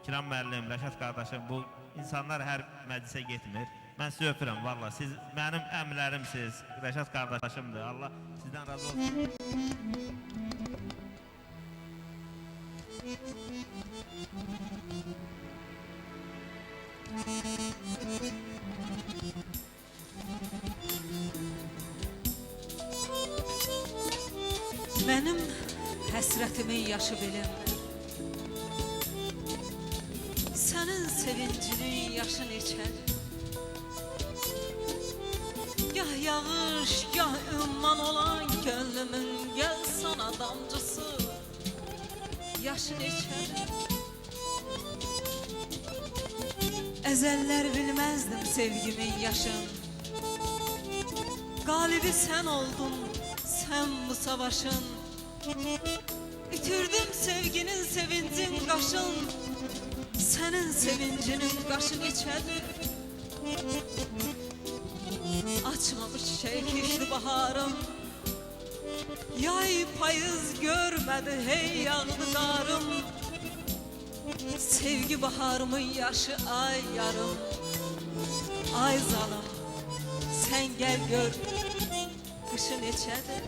Kiram müəllim, Rəşad qardaşım, bu insanlar hər məclisə getmir. Mən sizi öpürəm, valla. Siz mənim əmlərimsiz, Rəşad qardaşımdır. Allah sizdən razı olsun. Mənim həsrətimin yaşı bilinmir. Sənin sevincinin yaşı neçədir? Gah yağış, gah ümman olan gönlümün gəl sana damcısı. Yaşı neçədir? Əzəllər bilməzdim sevgimin yaşın. Qalibi sən oldun, sən bu savaşın. İtirdim sevginin, sevincin qaşın. Sənin sevincinin qaşı neçədir? Açmamış çiçək keçdi baharım. Yay payız görmədi, hey yağdı qarım. Sevgi baharımın yaşı ay yarım. Ay zalım, sən gəl gör, qışı neçədir?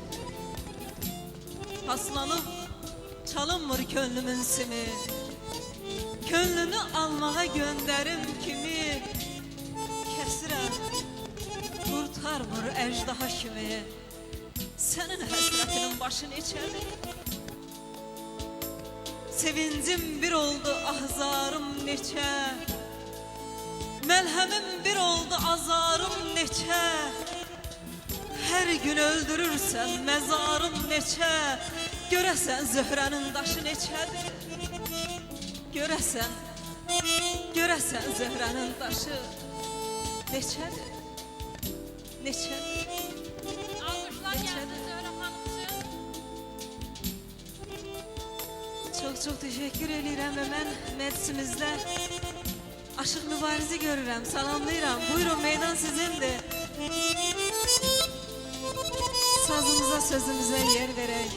Paslanıb çalınmır könlümün simi. Könlünü almağa göndərim kimi. Kəsirəm, qurtarmır əcdaha kimi. Sənin həsrətinin başı neçədir? Sevincim bir oldu, ahzarım neçə. Məlhəmim bir oldu, azarım neçə. Hər gün öldürürsən, məzarım neçə. Görəsən zöhrənin daşı neçədir? Görəsən zöhrənin daşı neçədir? Neçədir? Alqışlar gəlsin Zöhrə xanım üçün. Çox təşəkkür edirəm və mən məclisimizdə Aşıq Mübarizi görürəm, salamlayıram. Buyurun, meydan sizindir. Sazımıza, sözümüzə yer verək.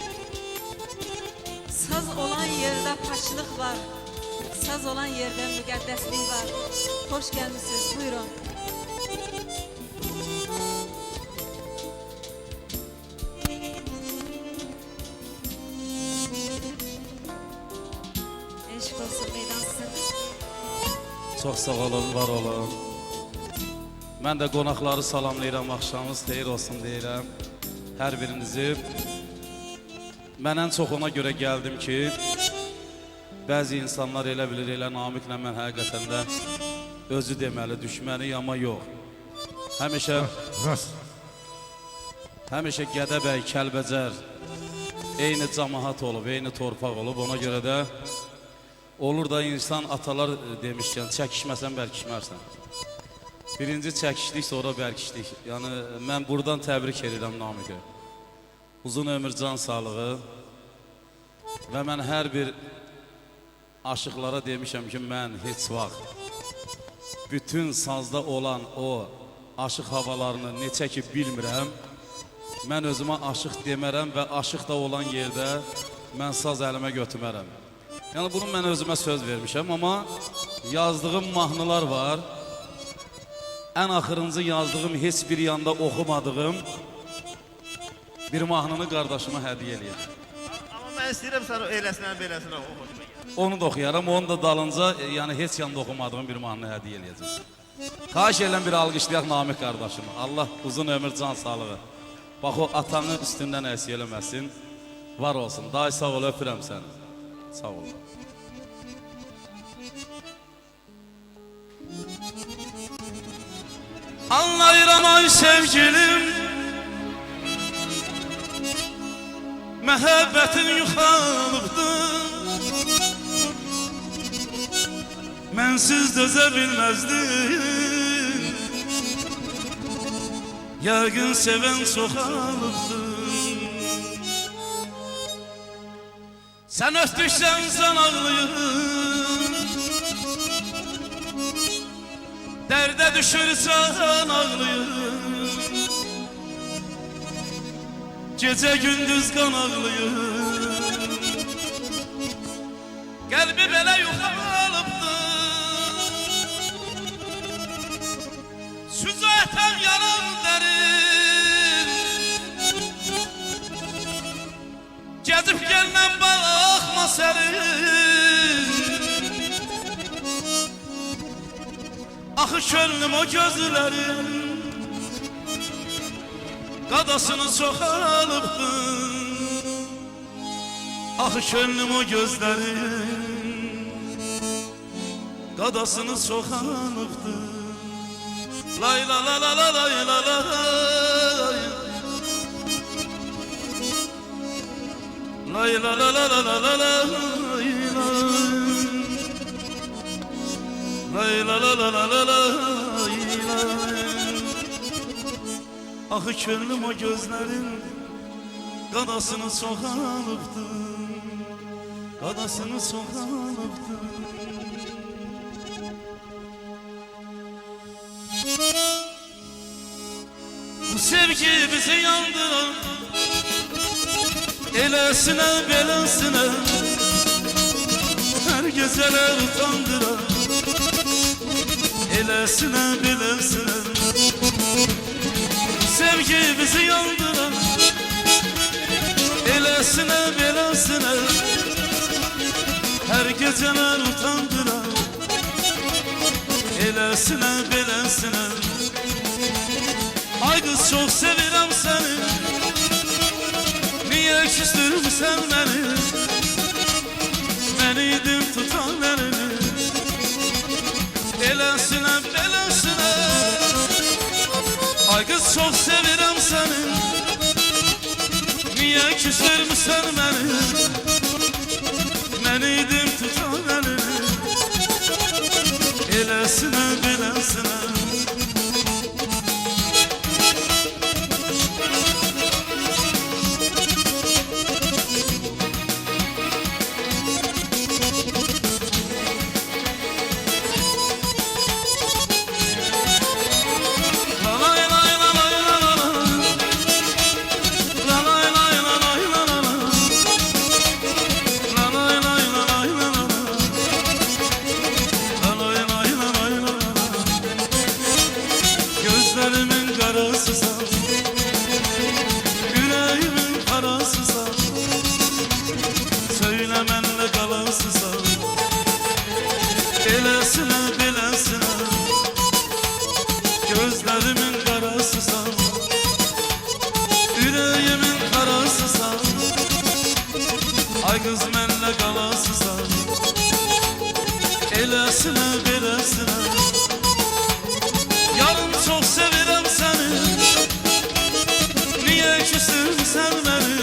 Saz olan yerdə paçlıq var. Saz olan yerdə müqəddəslik var. Xoş gəlmişsiniz, buyurun. Eşq olsun, meydan sizindir. Çox sağ olun, var olun. Mən də qonaqları salamlayıram, axşamınız xeyir olsun deyirəm. Hər birinizi. Mən ən çox ona görə gəldim ki, bəzi insanlar elə bilir, elə Namiqlə mən həqiqətən də özü deməli, düşməni amma yox. Həmişə Gədəbəy, Kəlbəcər eyni cəmaət olub, eyni torpaq olub. Ona görə də olur da insan atalar demişkən, çəkişməsən bərkişmərsən. Birinci çəkişdik, sonra bərkişdik. Yəni, mən buradan təbrik edirəm Namiqə. Uzun ömür, can sağlığı və mən hər bir aşıqlara demişəm ki, mən heç vaxt bütün sazda olan o aşıq havalarını neçə ki bilmirəm. Mən özümə aşıq demərəm və aşıq da olan yerdə mən saz əlimə götürmərəm. Yəni bunu mən özümə söz vermişəm, amma yazdığım mahnılar var. Ən axırıncı yazdığım, heç bir yanda oxumadığım bir mahnını qardaşıma hədiyyə eləyəcəm. Amma mən istəyirəm sən eləsinə, beləsinə oxu. Onu da oxuyaram, onu da dalınca, yəni heç yanda oxumadığım bir mahnı hədiyyə eləyəcəm. Xahiş edirəm bir alqışlayaq Namiq qardaşımı. Allah uzun ömür, can sağlığı. Bax o atanı üstündən əksik eləməsin. Var olsun. Day sağ ol, öpürəm səni. Sağ ol. Anlayıram ay sevgilim, məhəbbətin yuxalıqdır. Mənsiz dözə bilməzdim. Yəqin sevən çox alıqdır. Sən ötdüksən sən ağlayır, dərdə düşürsən ağlayır. Gecə gündüz qan ağlayır. Qəlbi belə yuxalıbdır. Süzə ətən yalan dərin. Gəzib gəlməm baxma sərin. Axı könlüm o gözlərin qadasını çox alıbdır. Axı könlüm o gözlərin qadasını çox alıbdır. Lay la la la la lay la la lay la la la la la la lay la la la la la lay. Axı könlüm o gözlərin qadasını çox alıbdır. Qadasını çox alıbdır. Bu sevgi bizi yandıran, eləsinə beləsinə hər gecələr utandıran, eləsinə beləsinə. Bu sevgi bizi yandıran, eləsinə beləsinə hər gecələr utandıran, eləsinə beləsinə. Ay qız çox sevirəm səni, niyə küstürmüsən məni? Mən idim tutan əlini, eləsinə beləsinə. Ay qız çox sevirəm səni, niyə küstürmüsən məni? Mən idim tutan əlini, eləsinə beləsinə. Gözlerimin karası sal, yüreğimin parası sal, söylemenle kalası sal, elesine belesine. Gözlerimin karası sal, yüreğimin parası sal, ay kız menle kalası sal, elesine belesine. Yarın çok sevirəm səni, niyə küsürsən məni?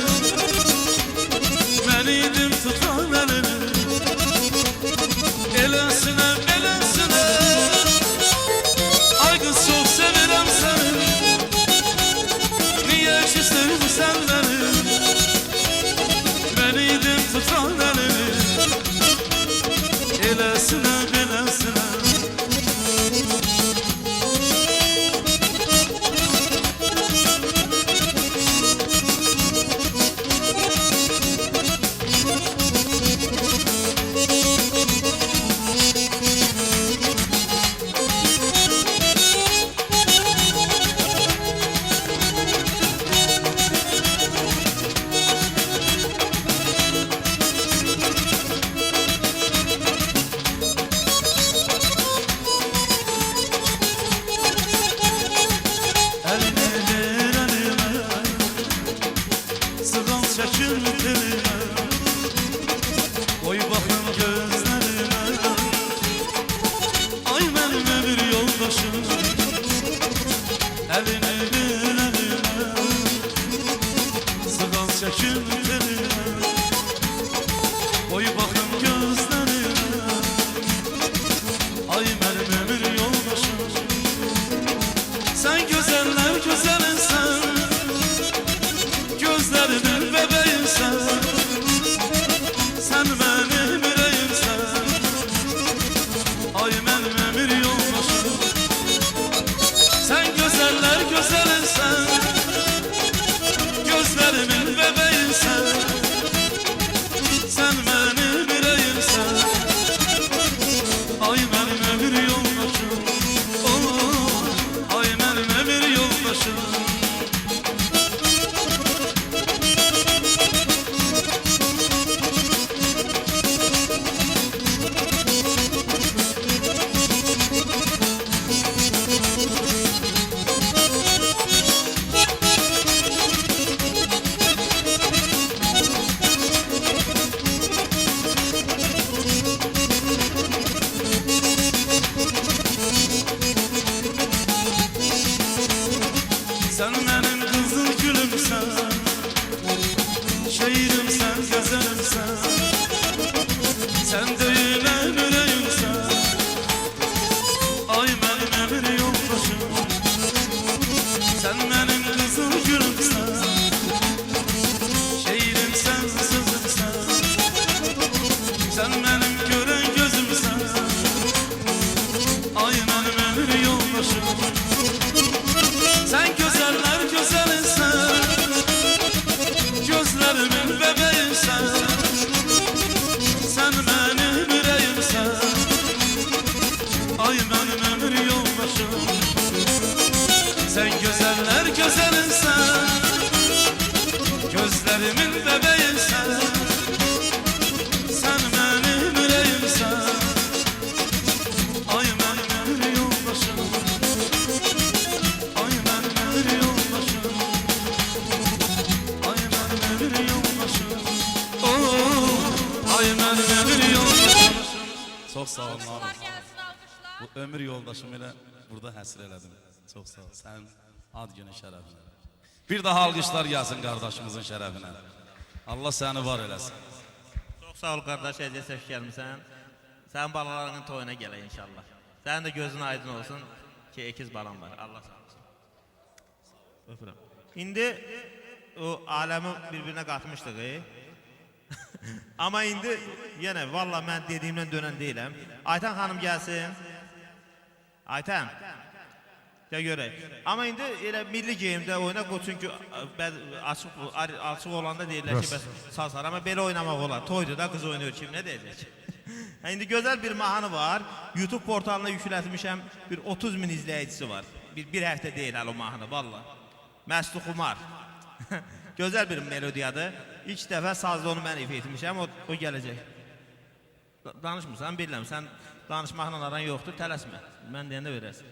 Mən idim tutan əlini, eləsinə beləsinə. Ay qız çox sevirəm səni, niyə küsürsən məni? Mən idim tutan əlini, eləsinə beləsinə. çəkin telimə Oy baxın gözlərimə Ay mənim ömür yoldaşım Əlini ver əlimə Sığal çəkin telimə Oy baxın gözlərimə Ay mənim ömür yoldaşım Sən gözəllər gözəlinsən Gözlərimin bəbəyimsən Sən mənim ürəyimsən Ay mənim ömür yoldaşım Sən gözəllər gözəlinsən Gözlərimin bəbəyimsən Sən mənim ürəyimsən Ay mənim ömür yoldaşım Ay mənim ömür yoldaşım Sen benim kızıl gülümsen Şeirimsen, güzelimsen Sen döyülen yüreğimsen Ay benim ömür yoldaşım Sen benim kızıl gülümsen Şeirimsen, sözümsen Sen benim gören gözümsen Ay benim ömür yoldaşım Sen güzeller güzelinsən Gözlərimin bəbəyimsən Sən mənim ürəyimsən Ay mənim ömür yoldaşım Sən gözəller gözəlinsən Gözlərimin bəbəyimsən Sən mənim ürəyimsən Ay mənim ömür yoldaşım Ay mənim ömür yoldaşım Ay mənim ömür yoldaşım Ay mənim ömür yoldaşım Çox sağ olun Alqışlar abi. gəlsin, alqışlar. Bu ömür yoldaşım ilə burada həsr elədim. Çox sağ ol. Sənin ad günün şərəfinə. Bir daha alqışlar gəlsin qardaşımızın şərəfinə. Allah səni var eləsin. Çox sağ ol qardaş, əziz səs gəlmisən. Sənin balalarının toyuna gələ inşallah. Sənin də gözün aydın olsun ki, ikiz balan var. Allah sağ olsun. Öpürəm. İndi o aləmi bir-birinə qatmışdıq. Amma indi yenə valla mən dediyimdən dönən deyiləm. Aytan xanım gəlsin. Aytan. Gəl görək. Amma indi elə milli geyimdə oynaq o çünki açıq olanda deyirlər ki, bəs salsar. Amma belə oynamaq olar. Toydur da qız oynayır, kim nə deyəcək? İndi gözəl bir mahnı var. YouTube portalına yüklətmişəm. Bir 30 min izləyicisi var. Bir həftə deyil hələ o mahnı valla. Məslu Xumar. Gözəl bir melodiyadır. İlk dəfə sazda onu mən ifa etmişəm, o gələcək. Danışmırsan, bilirəm, sən danışmaqla aran yoxdur, tələsmə. Mən deyəndə verərsən.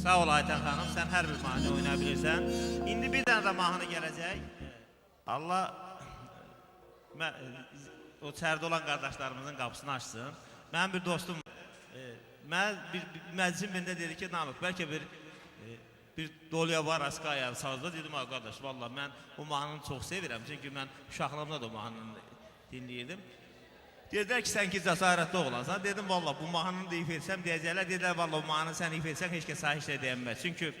Sağ ol Ayten xanım, sən hər bir mahnı oynaya bilirsən. İndi bir dənə də mahnı gələcək. Allah o çərdə olan qardaşlarımızın qapısını açsın. Mənim bir dostum, bir məclisin birində dedi ki, Namık, bəlkə bir Dolya var, Askaya sazda. Dedim, qardaş, valla mən o mahnını çox sevirəm. Çünki mən uşaqlığımda da o mahnını dinləyirdim. Dedilər ki, sən ki, cəsarətli oğlansan. Dedim, valla bu mahnını da if etsəm deyəcəklər. Dedilər, valla bu mahnını sən if etsən, heç kəs heç də deyənməz. Çünki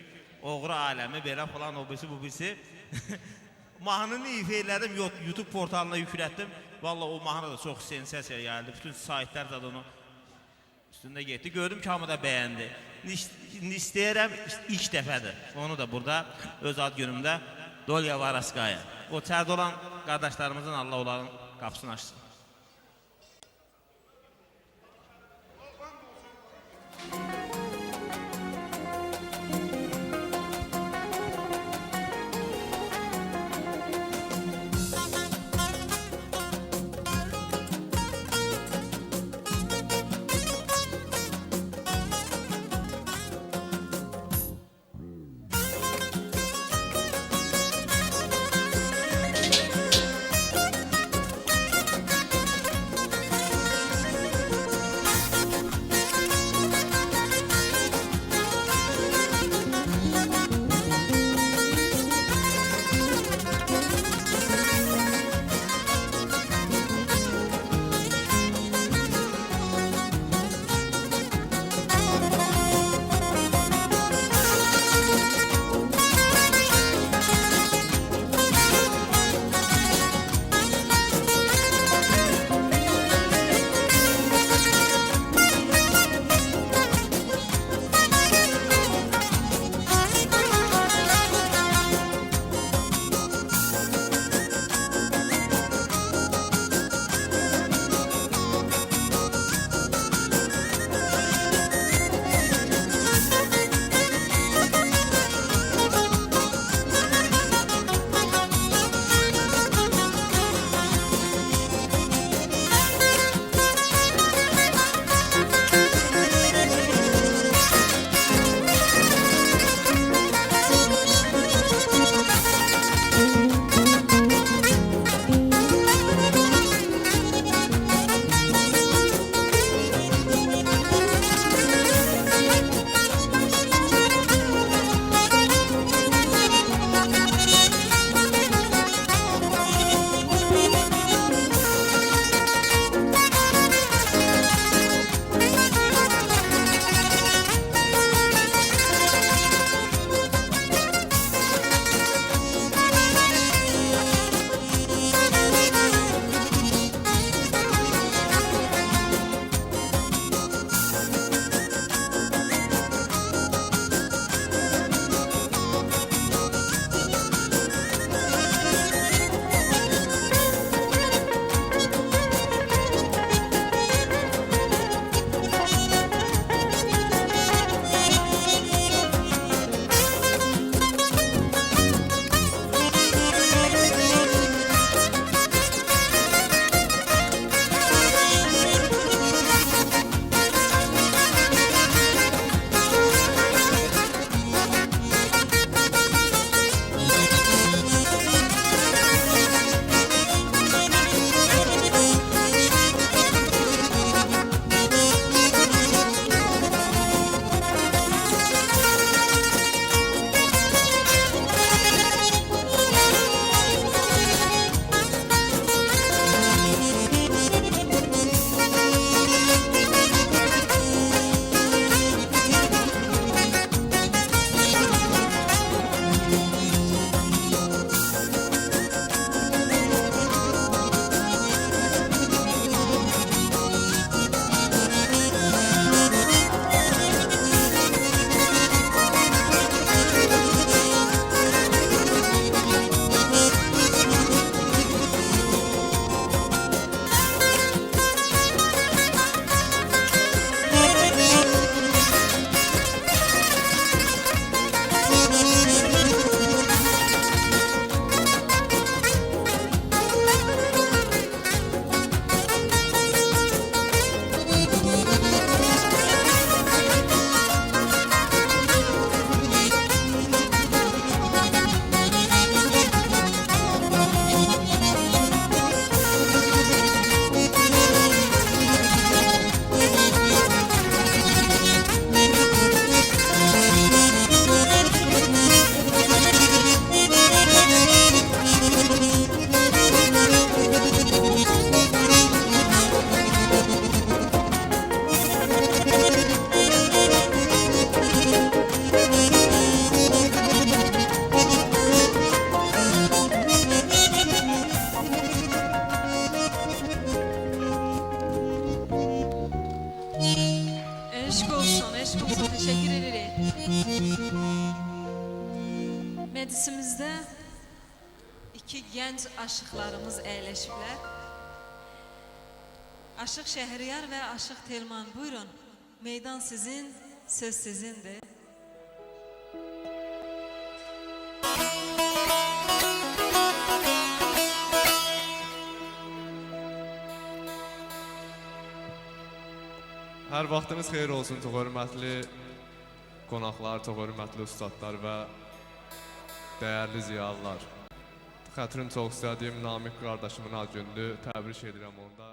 oğru aləmi, belə falan, o birisi, bu birisi. Mahnını if elədim, YouTube portalına yüklətdim. Valla o mahnı da çox sensasiya gəldi. Bütün saytlar da onu üstündə getdi. Gördüm ki, hamı da bəyəndi. İstəyirəm, ilk dəfədir. Onu da burada öz ad günümdə Dolya Varaskaya. O çərdə olan qardaşlarımızın Allah onların qapısını açsın. eşq olsun, təşəkkür edirik. Məclisimizdə iki gənc aşıqlarımız əyləşiblər. Aşıq Şəhriyar və Aşıq Telman, buyurun. Meydan sizin, söz sizindir. Hər vaxtınız xeyir olsun, çox hörmətli qonaqlar, çox hörmətli ustadlar və dəyərli ziyalılar. Xətrin çox istədiyim Namiq qardaşımın ad günüdür, təbrik edirəm onda.